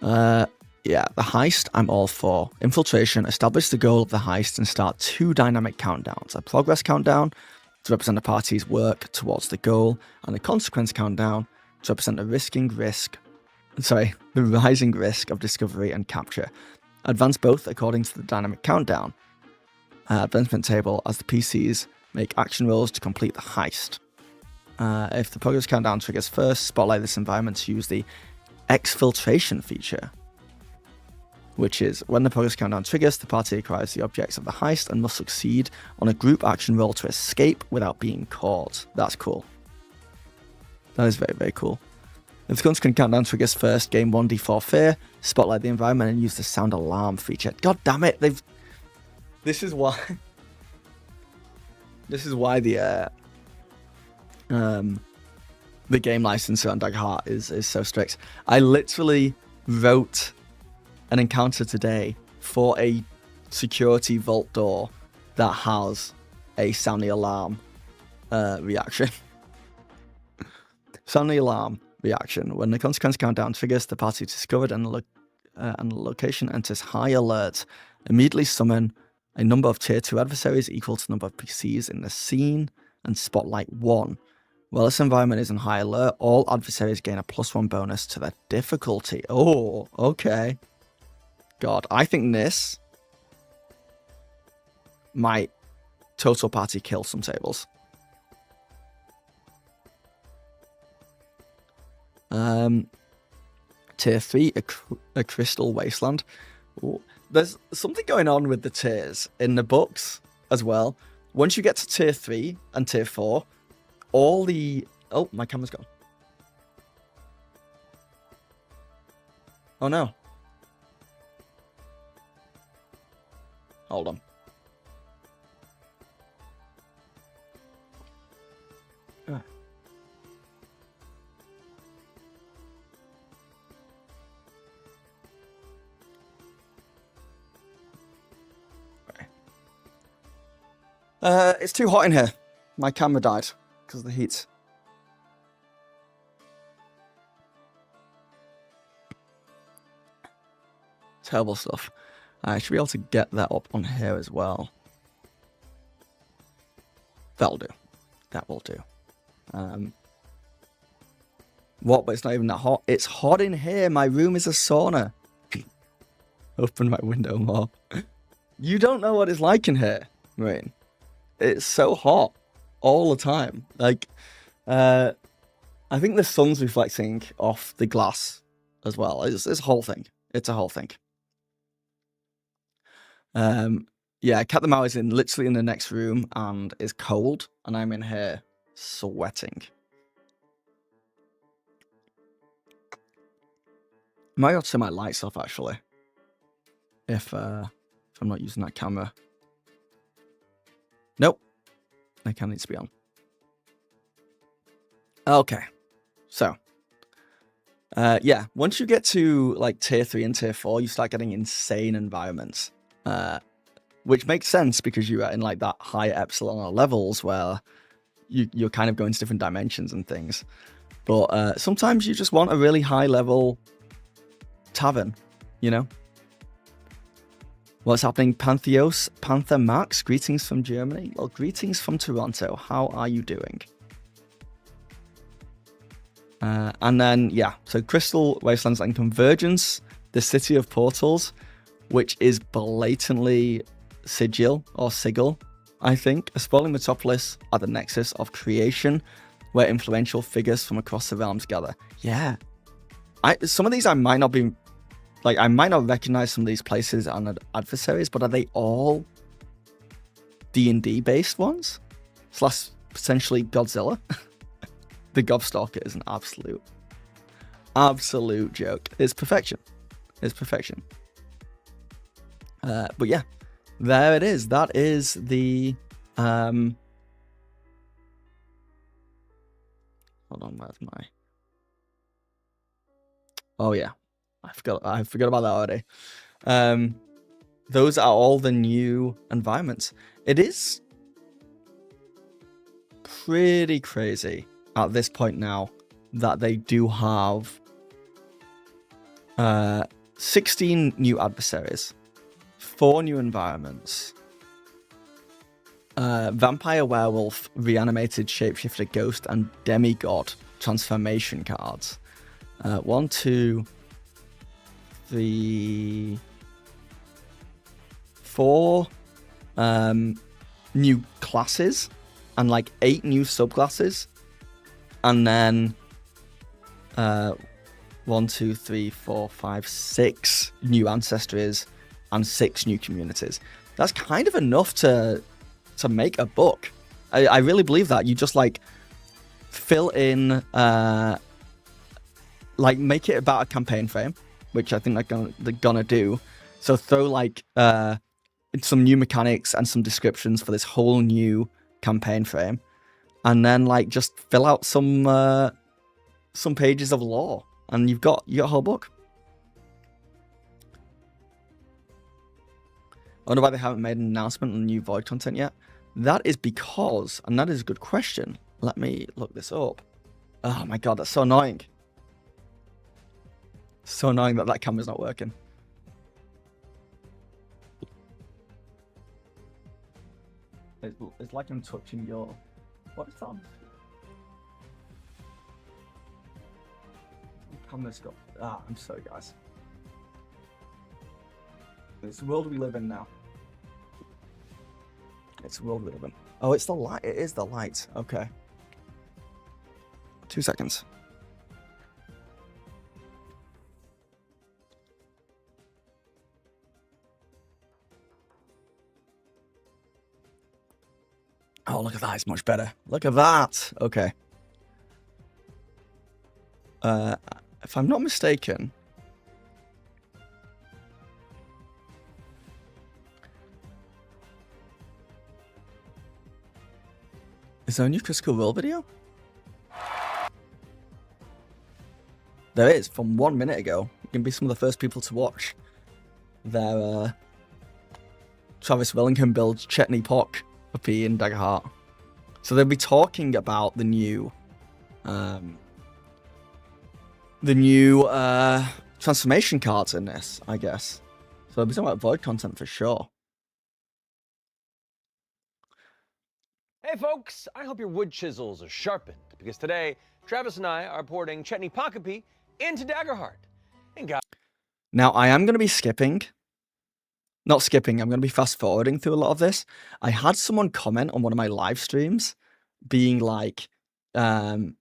Yeah, the heist, I'm all for. Infiltration, establish the goal of the heist and start 2 dynamic countdowns. A progress countdown to represent the party's work towards the goal, and a consequence countdown to represent the rising risk of discovery and capture. Advance both according to the dynamic countdown advancement table as the PCs make action rolls to complete the heist. If the progress countdown triggers first, spotlight this environment to use the exfiltration feature, which is when the progress countdown triggers, the party acquires the objects of the heist and must succeed on a group action roll to escape without being caught. That's cool. That is very, very cool. If the consequence countdown triggers first, gain 1d4 fear, spotlight the environment, and use the sound alarm feature. God damn it! This is why the game licensor on Daggerheart is so strict. I literally wrote an encounter today for a security vault door that has a sound the alarm reaction. Sound the alarm reaction. When the consequence countdown triggers, the party is discovered and the location enters high alert. Immediately summon a number of tier 2 adversaries equal to the number of PCs in the scene and spotlight 1. While this environment is on high alert, all adversaries gain a +1 bonus to their difficulty. Oh, okay. God, I think this might total party kill some tables. Tier 3, a crystal wasteland. Ooh. There's something going on with the tiers in the books as well. Once you get to tier 3 and tier 4, all the... Oh, my camera's gone. Oh no. Hold on. It's too hot in here. My camera died because of the heat. Terrible stuff. I should be able to get that up on here as well. That'll do. That will do. What? But it's not even that hot. It's hot in here. My room is a sauna. Open my window more. You don't know what it's like in here, Rain. It's so hot all the time. Like, I think the sun's reflecting off the glass as well. It's a whole thing. It's a whole thing. Yeah, Cat the Mao is literally in the next room and is cold, and I'm in here sweating. Might have to turn my lights off actually. If I'm not using that camera. Nope. My camera needs to be on. Okay. So. Yeah, once you get to like tier 3 and tier 4, you start getting insane environments. Which makes sense because you are in like that higher epsilon levels where you're kind of going to different dimensions and things. But sometimes you just want a really high level tavern, you know? What's happening, Pantheos? Panther Max, greetings from Germany. Well, greetings from Toronto. How are you doing? And then, yeah, so Crystal Wastelands and Convergence, the City of Portals, which is blatantly Sigil, I think. A sprawling metropolis at the nexus of creation, where influential figures from across the realms gather. Yeah. Some of these I might not be... Like, I might not recognize some of these places on adversaries, but are they all D&D based ones? Slash potentially Godzilla? The Gobstalker is an absolute joke. It's perfection. It's perfection. But yeah, there it is. That is the... Hold on, where's my... Oh yeah. I forgot about that already. Those are all the new environments. It is pretty crazy at this point now that they do have 16 new adversaries, 4 new environments, vampire, werewolf, reanimated, shapeshifter, ghost, and demigod transformation cards. 1, 2, 3, 4 new classes and like 8 new subclasses, and then 1, 2, 3, 4, 5, 6 new ancestries and 6 new communities. That's kind of enough to make a book. I really believe that. You just like fill in like make it about a campaign frame, which I think they're gonna do. So throw like some new mechanics and some descriptions for this whole new campaign frame, and then like just fill out some pages of lore, and you got a whole book. I wonder why they haven't made an announcement on new Void content yet. That is because, and that is a good question. Let me look this up. Oh my god, that's so annoying. So annoying that camera's not working. It's like I'm touching your... What is that? Camera's got... I'm sorry, guys. It's the world we live in now. It's the world we live in. Oh, it's the light. It is the light. Okay. 2 seconds. Oh, look at that. It's much better. Look at that. Okay. If I'm not mistaken... Is there a new Critical Role video? There is, from 1 minute ago. You can be some of the first people to watch their Travis Willingham build Chetney Pock puppy in Daggerheart. So they'll be talking about the new transformation cards in this, I guess. So we're talking about Void content for sure. Hey folks, I hope your wood chisels are sharpened, because today, Travis and I are porting Chetney Pokapi into Daggerheart. And Now, I am going to be skipping. Not skipping, I'm going to be fast forwarding through a lot of this. I had someone comment on one of my live streams being like, you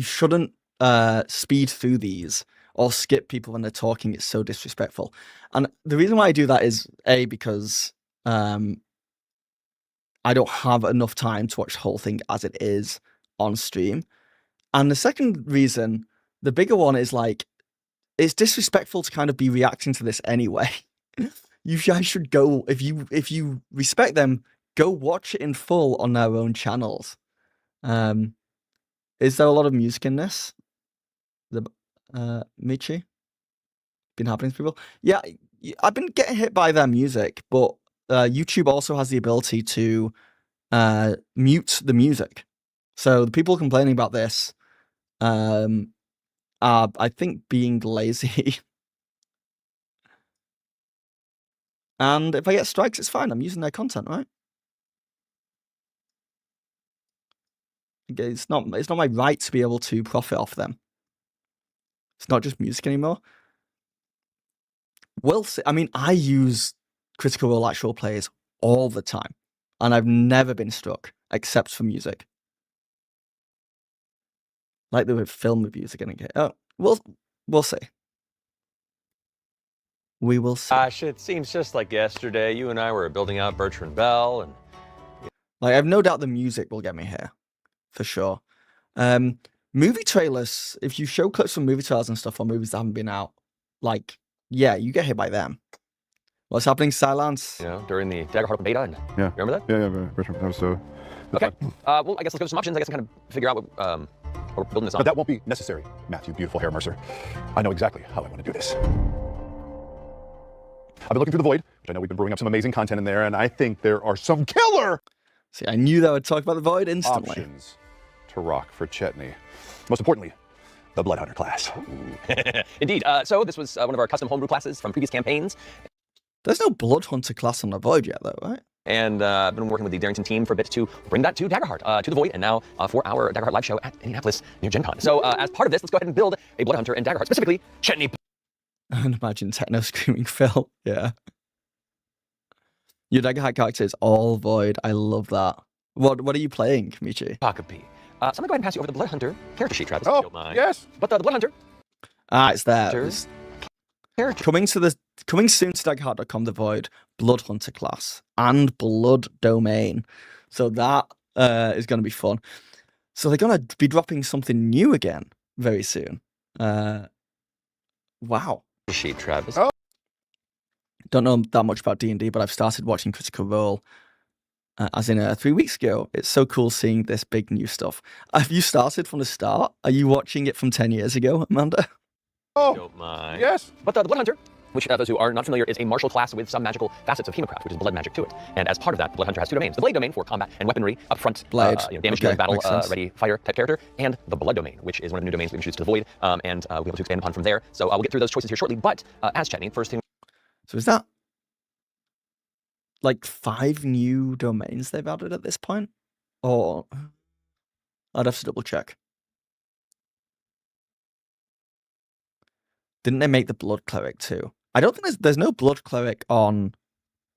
shouldn't speed through these or skip people when they're talking. It's so disrespectful. And the reason why I do that is A, because I don't have enough time to watch the whole thing as it is on stream. And the second reason, the bigger one, is like, it's disrespectful to kind of be reacting to this anyway. You guys should go, if you respect them, go watch it in full on their own channels. Is there a lot of music in this? The Michi? Been happening to people? Yeah, I've been getting hit by their music, but YouTube also has the ability to mute the music. So the people complaining about this are, I think, being lazy. And if I get strikes, it's fine. I'm using their content, right? It's not my right to be able to profit off them. It's not just music anymore. We'll see. I mean, I use Critical Role actual plays all the time, and I've never been struck except for music. Like the film reviews are going to get. Oh, we'll see. We will see. gosh, it seems just like yesterday. You and I were building out Bertrand Bell, and like, I have no doubt the music will get me here, for sure. Movie trailers. If you show clips from movie trailers and stuff on movies that haven't been out, like, yeah, you get hit by them. What's happening, Silence? you know, during the Daggerheart beta. And Yeah. remember that? Yeah, Bertrand, that was so. Okay. Well, I guess let's go to some options. I guess and kind of figure out what we're building this on. But that won't be necessary, Matthew, beautiful hair Mercer. I know exactly how I want to do this. I've been looking through the Void, which I know we've been brewing up some amazing content in there, and I think there are some killer See, I knew that would talk about the Void instantly. options to rock for Chetney. Most importantly, the Bloodhunter class. Indeed. So this was one of our custom homebrew classes from previous campaigns. There's no Bloodhunter class on the Void yet, though, right? And I've been working with the Darrington team for a bit to bring that to Daggerheart, to the Void, and now for our Daggerheart live show at Indianapolis near Gen Con. So as part of this, let's go ahead and build a Bloodhunter in Daggerheart, specifically Chetney. And imagine Techno screaming Phil. Yeah. Your Daggerheart character is all Void. I love that. What are you playing, Michi? Pokapi. So I'm going to go ahead and pass you over the Bloodhunter character sheet, Travis, if you Oh, don't mind. yes. But the Bloodhunter It's there. It's character. coming soon to Daggerheart.com, the Void Bloodhunter class and Blood Domain. So that is going to be fun. So they're going to be dropping something new again very soon. Wow. sheet, Travis. Oh. Don't know that much about D&D, but I've started watching Critical Role as in 3 weeks ago. It's so cool seeing this big new stuff. Have you started from the start? Are you watching it from 10 years ago, Amanda? Oh, Don't mind. yes. But the Bloodhunter, which those who are not familiar, is a martial class with some magical facets of Hemocraft, which is blood magic to it. And as part of that, the Bloodhunter has two domains: the Blade domain for combat and weaponry, upfront Blade. damage Okay, dealing battle makes sense. ready fighter type character, and the Blood domain, which is one of the new domains we introduced to the Void, and we'll be able to expand upon from there. So we'll get through those choices here shortly. But as Chetney, first thing. So is that like 5 new domains they've added at this point? Or I'd have to double check. Didn't they make the Blood Cleric too? I don't think there's no Blood Cleric on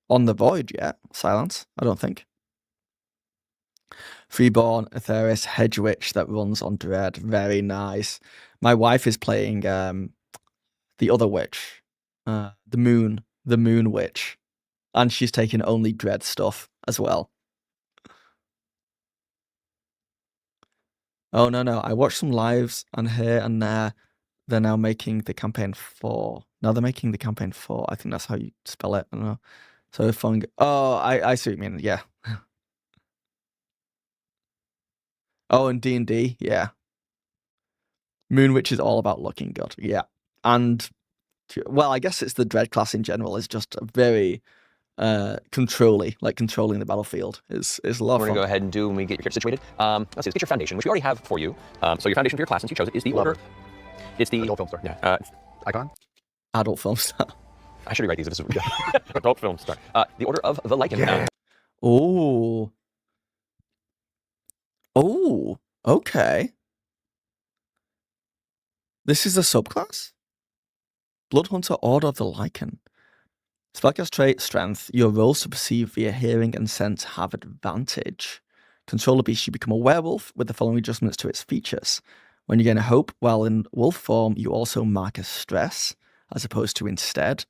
the Void yet. Silence, I don't think. Freeborn, Aetheris, Hedge Witch that runs on Dread. Very nice. My wife is playing the other witch, the Moon Witch, and she's taking only Dread stuff as well. Oh no! I watched some lives and here and there. They're now making the campaign 4. No, they're making the campaign 4. I think that's how you spell it. I don't know. So fun. Oh, I see what you mean. Yeah. Oh, and D&D. Yeah. Moon Witch is all about looking good. Yeah. And, well, I guess it's the Dread class in general is just a very controlling the battlefield is a lot of We're fun. going to go ahead and do when we get your character situated. Let's see, let's get your foundation, which we already have for you. So your foundation for your class, since you chose it, is the Love order. It's the old film store. Yeah. Icon? Adult film star. I should rewrite these if this is adult film star. The Order of the Lichen. Yeah. Oh. Oh, okay. This is a subclass? Bloodhunter Order of the Lichen. Spellcast trait strength. Your rolls to perceive via hearing and sense have advantage. Control a beast, you become a werewolf with the following adjustments to its features. When you gain a hope while in wolf form, you also mark a stress, as opposed to instead.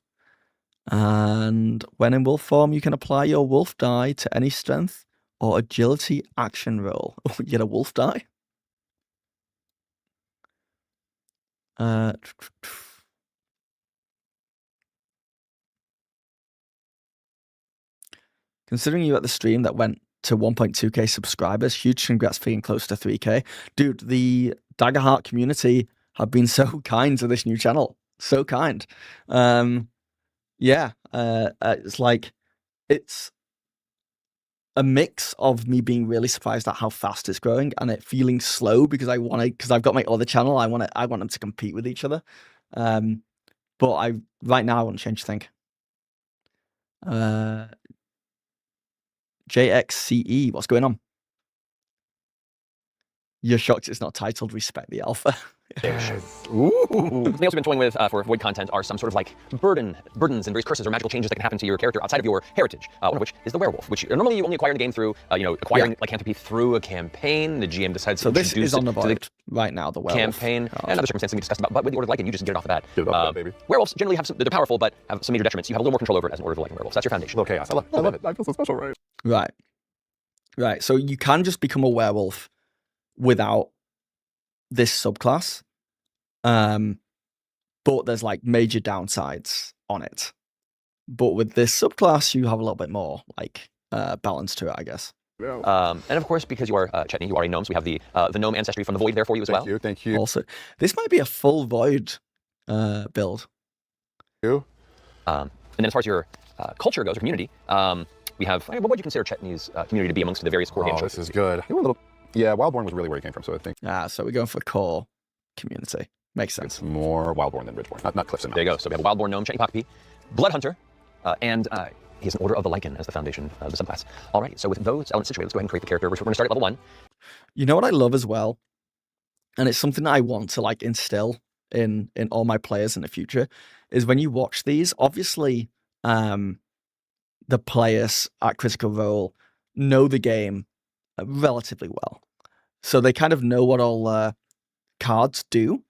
And when in wolf form, you can apply your wolf die to any strength or agility action roll. Oh, you get a wolf die? Considering you at the stream that went to 1.2k subscribers, huge congrats for getting close to 3k. Dude, the Daggerheart community have been so kind to this new channel. So kind. It's like, it's a mix of me being really surprised at how fast it's growing and it feeling slow because because I've got my other channel, I want them to compete with each other. But right now I want to change the thing. JXCE, what's going on? You're shocked it's not titled Respect the Alpha. Ooh. Something else we've been toying with for Void content are some sort of like burdens and various curses or magical changes that can happen to your character outside of your heritage. One of which is the werewolf, which normally you only acquire in the game through, acquiring lycanthropy through a campaign. The GM decides so to this is on the void right now, the werewolf campaign and other circumstances we discussed about, but with the Order of the Lichen, you just get it off the bat. Get it off the bat, baby. Werewolves generally have they're powerful, but have some major detriments. You have a little more control over it as an Order of the Lichen werewolf. So that's your foundation. A little chaos. I love it. I feel so special, right? Right. So you can just become a werewolf without this subclass. But there's like major downsides on it. But with this subclass, you have a little bit more like balance to it, I guess. And of course, because you are Chetney, you are a gnome, so we have the gnome ancestry from the Void there for you as well. Thank you. Also, this might be a full Void build. You? And then as far as your culture goes, or community, we have, what would you consider Chetney's community to be amongst the various core game choices? This is good. You were a little, Wildborn was really where he came from, so I think. So we're going for core community. Makes sense. It's more Wildborn than Ridgeborn, not Cliffs and There you go. So we have a Wildborn gnome, Chetney Pockpy, Bloodhunter, and he has an Order of the Lichen as the foundation of the subclass. All right, so with those elements situated, let's go ahead and create the character. We're going to start at level 1. You know what I love as well? And it's something that I want to like instill in all my players in the future, is when you watch these, obviously the players at Critical Role know the game relatively well. So they kind of know what all cards do.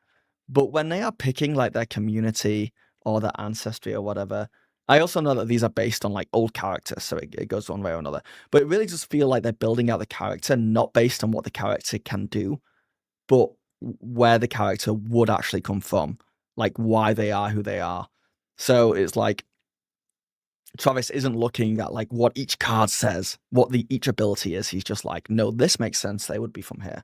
But when they are picking like their community or their ancestry or whatever, I also know that these are based on like old characters, so it goes one way or another. But it really just feel like they're building out the character, not based on what the character can do, but where the character would actually come from, like why they are who they are. So it's like Travis isn't looking at like what each card says, what each ability is. He's just like, no, this makes sense. They would be from here.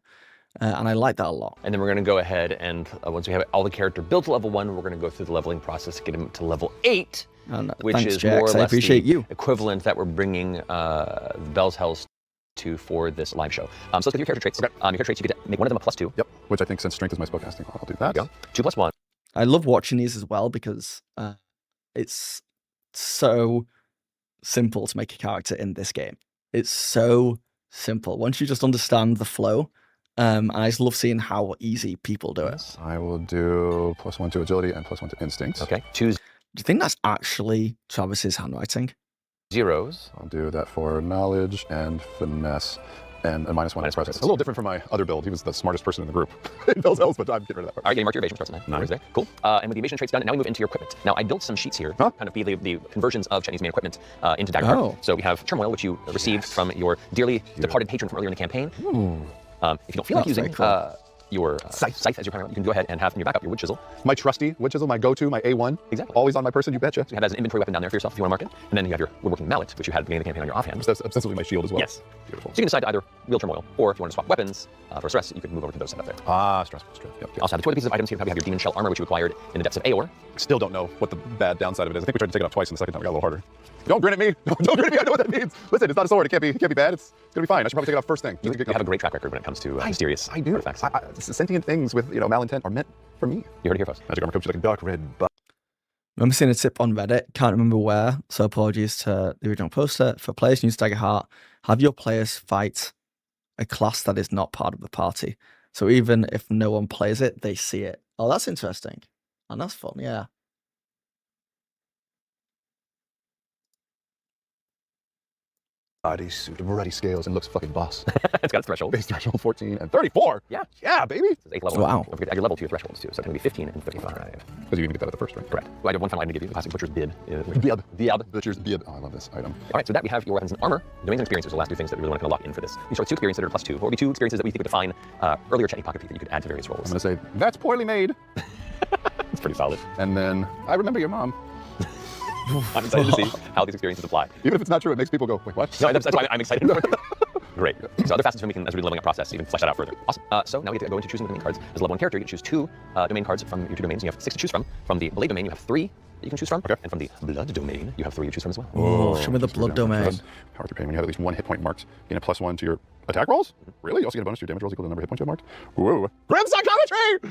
And I like that a lot. And then we're going to go ahead and once we have all the character built to level 1, we're going to go through the leveling process to get him to level 8, which thanks, is Jax. more or less I appreciate you. equivalent that we're bringing Bell's Hells to for this live show. So let's get your character traits. Okay. Your character traits, you get to make one of them a +2. Yep, which I think since strength is my spellcasting, I'll do that. There you go. 2 + 1. I love watching these as well because it's so simple to make a character in this game. It's so simple. Once you just understand the flow, and I just love seeing how easy people do it. I will do +1 to agility and +1 to instincts. Okay. 2 Do you think that's actually Travis's handwriting? zeros. I'll do that for knowledge and finesse and a -1 on presence. A little different from my other build. He was the smartest person in the group in Bell's Hells, but I'm getting rid of that part. All right, getting marked your evasion starts at 9. There. Cool. And with the evasion traits done, now we move into your equipment. Now I built some sheets here, kind of be the conversions of Chetney's main equipment into Daggerheart. Oh. So we have Turmoil, which you received from your dearly departed patron from earlier in the campaign. If you don't feel like using your scythe as your primary, you can go ahead and have in your backup your wood chisel. My trusty wood chisel, my go-to, my A1. Exactly. Always on my person, you betcha. So you have that as an inventory weapon down there for yourself if you want to mark it. And then you have your woodworking mallet, which you had at the beginning of the campaign on your offhand. That's ostensibly my shield as well. Yes. Beautiful. So you can decide to either wield Turmoil, or if you want to swap weapons for stress, you could move over to those set up there. Stress. Yep. You also have the 2 other pieces of items here. You have your demon shell armor, which you acquired in the depths of Aor. Still don't know what the bad downside of it is. I think we tried to take it off twice, and the second time we got a little harder. Don't grin at me. Don't grin at me. I know what that means. Listen, it's not a sword. It can't be bad. It's gonna be fine. I should probably take it off first thing. You have a great track record when it comes to mysterious artifacts. Sentient things with malintent are meant for me. You heard it here, folks. Magic armor comes like a dark red buff. remember seeing a tip on Reddit, can't remember where, so apologies to the original poster. For players new to Daggerheart, have your players fight a class that is not part of the party. So even if no one plays it, they see it. Oh, that's interesting. And that's fun, yeah. Body suit, ruddy scales, and looks fucking boss. It's got its threshold. Base threshold 14 and 34. Yeah. Yeah, baby. It's 8th level. Wow. Don't forget to add your level to your thresholds too. So it's going to be 15 and 55. Because you even get that at the first, right? Correct. Well, I have one final item to give you. The classic Butcher's Bib. Bib. Butcher's bib. Oh, I love this item. All right, so that we have your weapons and armor, domains and experiences are the last two things that we really want to lock in for this. You start with 2 experiences that are +2, or will be 2 experiences that we think would define earlier Chetney pocket feet that you could add to various roles. I'm going to say, that's poorly made. It's pretty solid. And then, I remember your mom. I'm excited to see how these experiences apply. Even if it's not true, it makes people go, wait, what? No, that's why I'm excited. Great. So other facets from we can, as we're leveling up process, even flesh that out further. Awesome. So now we get to go into choosing domain cards. As a level 1 character, you can choose 2 domain cards from your 2 domains. You have 6 to choose from. From the Blade domain, you have 3 that you can choose from. Okay. And from the Blood domain, you have 3 to choose from as well. Oh, show me the blood domain. Power through pain. When you have at least 1 hit point marked, gain a +1 to your attack rolls? Really? You also get a bonus to your damage rolls equal to the number of hit points you have marked? Whoa. Grand psychometry!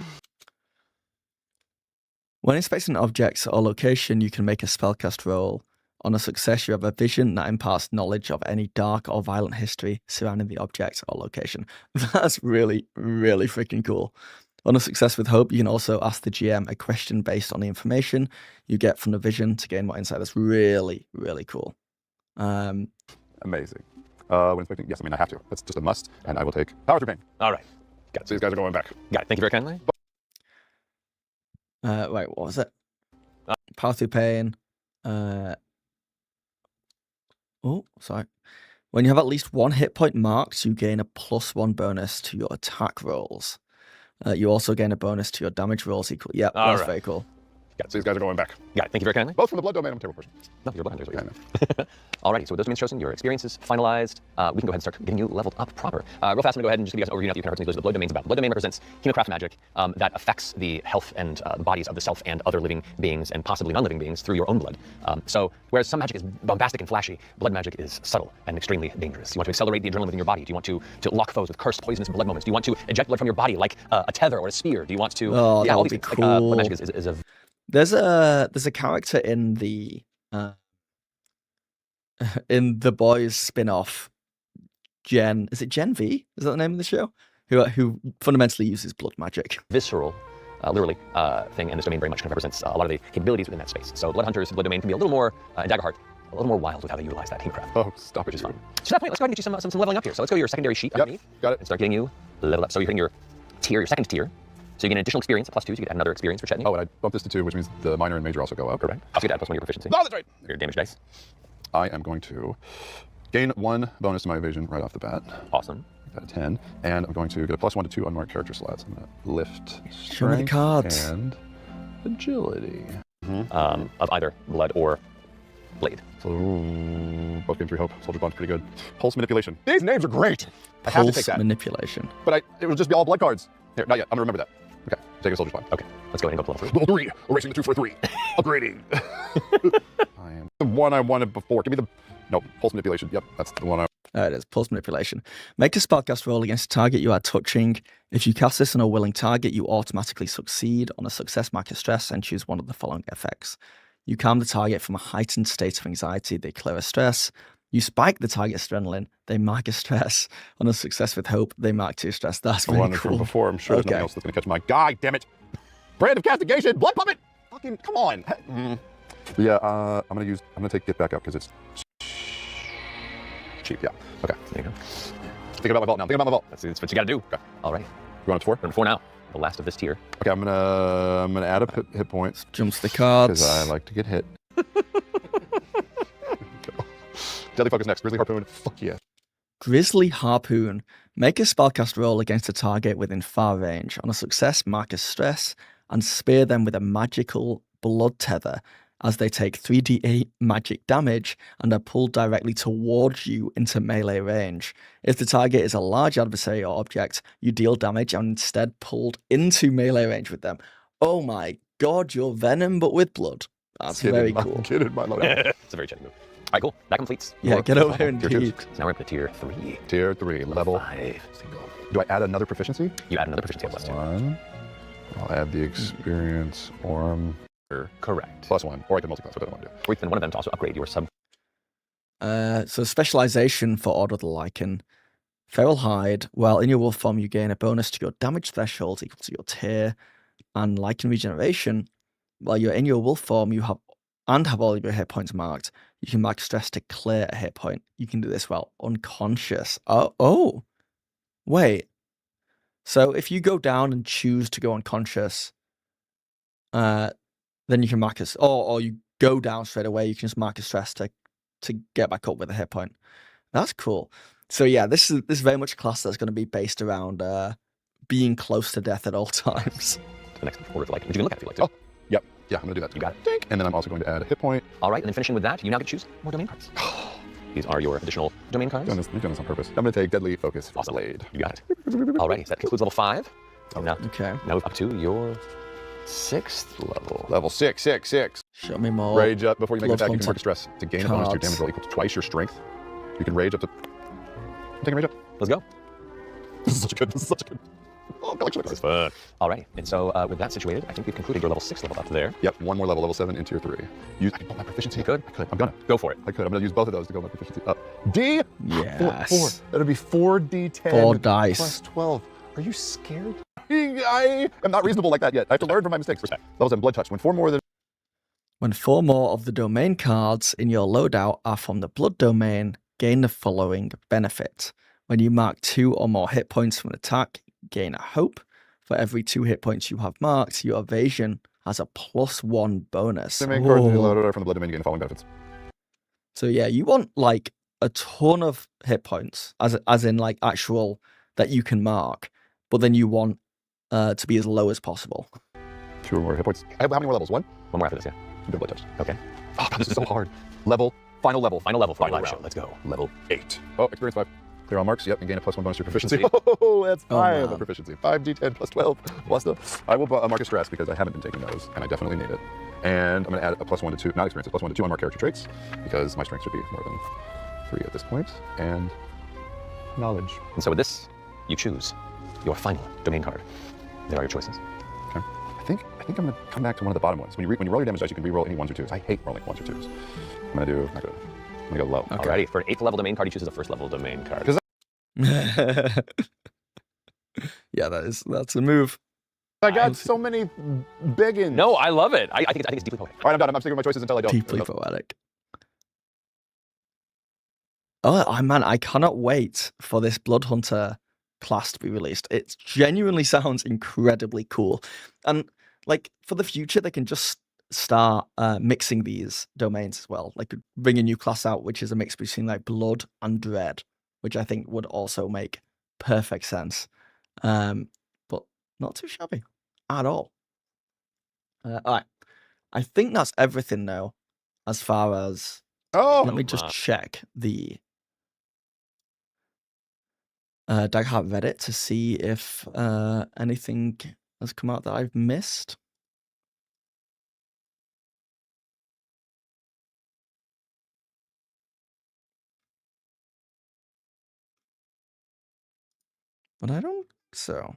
When inspecting objects or location, you can make a spellcast roll. On a success, you have a vision that imparts knowledge of any dark or violent history surrounding the object or location. That's really, really freaking cool. On a success with hope, you can also ask the GM a question based on the information you get from the vision to gain more insight. That's really, really cool. Amazing. When inspecting, yes, I mean, I have to. That's just a must, and I will take power through pain. All right. Got it. So these guys are going back. Got it. Thank you very kindly. Wait, what was it? Power through pain. Oh, sorry. When you have at least 1 hit point marked, you gain a +1 bonus to your attack rolls. You also gain a bonus to your damage rolls equal. Yep, All that's right. very cool. Yeah, so these guys are going back. Got it. Thank you very kindly. Both from the blood domain. I'm a terrible person. No, you're behind. Yeah, I know. Alrighty, so with those domains chosen, your experiences finalized, we can go ahead and start getting you leveled up proper. Real fast, I'm going to go ahead and just give you guys an overview now that you can understand what the blood domain's about. The blood domain represents chemocraft magic that affects the health and the bodies of the self and other living beings and possibly non-living beings through your own blood. So whereas some magic is bombastic and flashy, blood magic is subtle and extremely dangerous. You want to accelerate the adrenaline within your body. Do you want to lock foes with cursed, poisonous blood moments? Do you want to eject blood from your body like a tether or a spear? Do you want to... Oh, yeah, that all would these be things. cool. Blood magic is a... There's a character in the Boys spin-off, Gen. Is it Gen V? Is that the name of the show? Who fundamentally uses blood magic. visceral, literally, thing, and this domain very much kind of represents a lot of the capabilities within that space. So Blood Hunter's blood domain can be a little more, in Daggerheart, a little more wild with how they utilize that teamcraft. Oh, stop it, Which is you. fun. So to that point, let's go ahead and get you some leveling up here. So let's go to your secondary sheet Yep, underneath. got it. And start getting you leveled up. So you're hitting your tier, your second tier. So you get an additional experience, a +2, so you get another experience for Chetney. Oh, and I bumped this to 2, which means the minor and major also go up. Correct. Also get to add +1 to your proficiency. No, that's right. Your damage dice. I am going to gain 1 bonus to my evasion right off the bat. Awesome. At 10, and I'm going to get a +1 to 2 unmarked character slots. I'm going to lift Show me the strength cards. and agility. Of either blood or blade. So, both gain 3 hope. Soldier Bond's pretty good. Pulse manipulation. These names are great. I have to take Pulse that. manipulation. But it will just be all blood cards. Here, not yet. I'm gonna remember that. Okay, take a Soldier's Bond. Okay, let's go ahead and go +3. Level 3, erasing the 2 for 3. Upgrading. I am the one I wanted before. Give me the nope. Pulse manipulation. Yep, that's the one I. There it is, pulse manipulation. Make a spellcast roll against a target you are touching. If you cast this on a willing target, you automatically succeed. On a success, mark a stress and choose one of the following effects. You calm the target from a heightened state of anxiety, they clear a stress. You spike the target's adrenaline, they mark a stress. On a success with hope, they mark 2 stress. That's The really one from cool. before. I'm sure there's nothing Okay. else that's gonna catch my guy. Damn it! Brand of castigation. Blood puppet. Fucking come on. Yeah, I'm gonna take get back up because it's cheap. Yeah. Okay. There you go. Think about my vault now. Think about my vault. That's what you got to do. Okay. All right. You want it to 4? Number 4 now. The last of this tier. Okay, I'm gonna add a hit point Jumps the cards. because I like to get hit. Deadly focus next. Grizzly harpoon. Fuck yeah. Grizzly Harpoon. Make a spellcast roll against a target within far range. On a success, mark a stress and spear them with a magical blood tether as they take 3d8 magic damage and are pulled directly towards you into melee range. If the target is a large adversary or object, you deal damage and instead pulled into melee range with them. Oh my god, you're Venom but with blood. That's very cool. Get in my loadout. It's a very Chetney move. All right, cool. That completes. Yeah, your get over here tier 2. indeed. So now we're up to tier 3. Tier 3, level 5 single. Do I add another proficiency? You add another proficiency of +2. 1. I'll add the experience orm. Correct. +1, or I could multi-class, but I don't want to do. Or you can one of them to also upgrade your sub. So specialization for Order of the Lycan. Feral Hide. While in your wolf form, you gain a bonus to your damage threshold equal to your tier, and Lycan regeneration. While you're in your wolf form, you have all of your hit points marked. You can mark stress to clear a hit point. You can do this while unconscious. Oh, wait. So if you go down and choose to go unconscious, then you can mark a, or you go down straight away. You can just mark a stress to get back up with a hit point. That's cool. So yeah, this is very much a class that's going to be based around being close to death at all times. The next order, if you like, which you can look at if you like to. Oh, yep. Yeah, I'm going to do that. You got it. Dink. And then I'm also going to add a hit point. All right, and then finishing with that, you now get to choose more domain cards. These are your additional domain cards. You're doing this on purpose. I'm going to take Deadly Focus. Awesome. Blade. You got it. Alrighty, so that concludes level 5. And now, Okay. move up to your 6th level. Level 6. Show me more. Rage up. Before you make an attack, you can Blood mark a stress. To gain a bonus to your damage roll equal to twice your strength. You can rage up to... I'm taking rage up. Let's go. This is such a good... Oh, collection of This is cards. fun. Alright, and so with that situated, I think we've concluded your level 6 level up there. Yep, one more level. Level 7 in tier 3. I can put my proficiency. You could? I could. I'm gonna. Go for it. I could. I'm gonna use both of those to go my proficiency up. D? Yes. 4. That'll be 4d10. 4 dice. Plus 12. Are you scared? I am not reasonable like that yet. I have to learn from my mistakes. Respect. Level 7, Blood Touch. When 4 more than... When 4 more of the domain cards in your loadout are from the blood domain, gain the following benefit. When you mark 2 or more hit points from an attack, gain a hope. For every 2 hit points you have marked, your evasion has a +1 bonus. The main cards in your loadout are from the blood domain, you gain the following benefits. So yeah, you want like a ton of hit points, as in like actual that you can mark, but then you want to be as low as possible. 2 or more hit points. I have how many more levels? 1? One more after this, yeah. I'm doing Blood Touch. Okay. Oh god, this is so hard. Final level. Final level for Final live show. round. Let's go. Level 8. Oh, experience 5. Clear all marks. Yep, and gain a +1 bonus to your proficiency. Proficiency. Oh, that's 5 man. of proficiency. 5d10 plus 12 plus the... I will mark a stress because I haven't been taking those, and I definitely need it. And I'm going to add a +1 to 2, not experience, a +1 to 2 on mark character traits, because my strength should be more than 3 at this point. And knowledge. And so with this, you choose your final domain card. There are your choices. Okay. I think I'm going to come back to one of the bottom ones. When you roll your damage dice, you can re-roll any 1s or 2s. I hate rolling 1s or 2s. I'm going to do... Not good. I'm going to go low. Okay. Alrighty, for an 8th level domain card, you choose a 1st level domain card. Yeah, that's a move. I got so many biggins. No, I love it. I think it's deeply poetic. All right, I'm done. I'm sticking with my choices until I don't. Deeply poetic. Oh man, I cannot wait for this Blood Hunter class to be released. It genuinely sounds incredibly cool. And like for the future, they can just start mixing these domains as well. Like bring a new class out, which is a mix between like Blood and Dread, which I think would also make perfect sense. But not too shabby at all. All right. I think that's everything now, as far as... Oh, Let me just check the Daggerheart Reddit to see if anything has come out that I've missed. But I don't think so.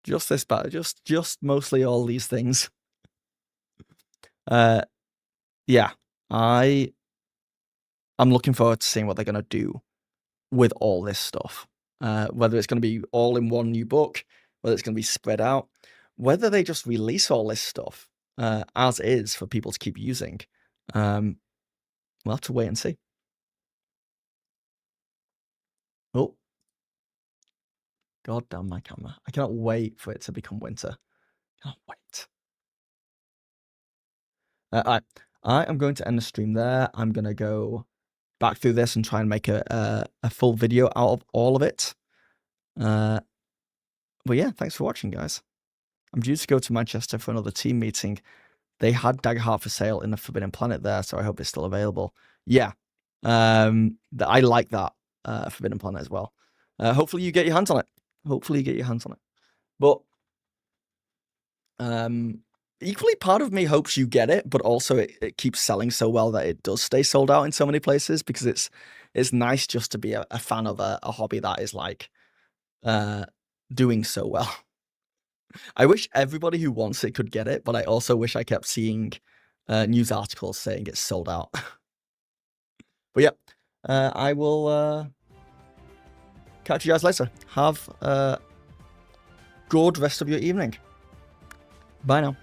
Just this bad, just mostly all these things. Yeah, I'm looking forward to seeing what they're gonna do with all this stuff. Whether it's gonna be all in one new book, whether it's gonna be spread out, whether they just release all this stuff as is for people to keep using. We'll have to wait and see. Oh. God damn my camera. I cannot wait for it to become winter. Cannot wait. I am going to end the stream there. I'm going to go back through this and try and make a full video out of all of it. But yeah, thanks for watching, guys. I'm due to go to Manchester for another team meeting. They had Daggerheart for sale in the Forbidden Planet there, so I hope it's still available. Yeah, I like that Forbidden Planet as well. Hopefully you get your hands on it. But equally, part of me hopes you get it, but also it keeps selling so well that it does stay sold out in so many places, because it's nice just to be a fan of a hobby that is like doing so well. I wish everybody who wants it could get it, but I also wish I kept seeing news articles saying it's sold out. But yeah, I will catch you guys later. Have a good rest of your evening. Bye now.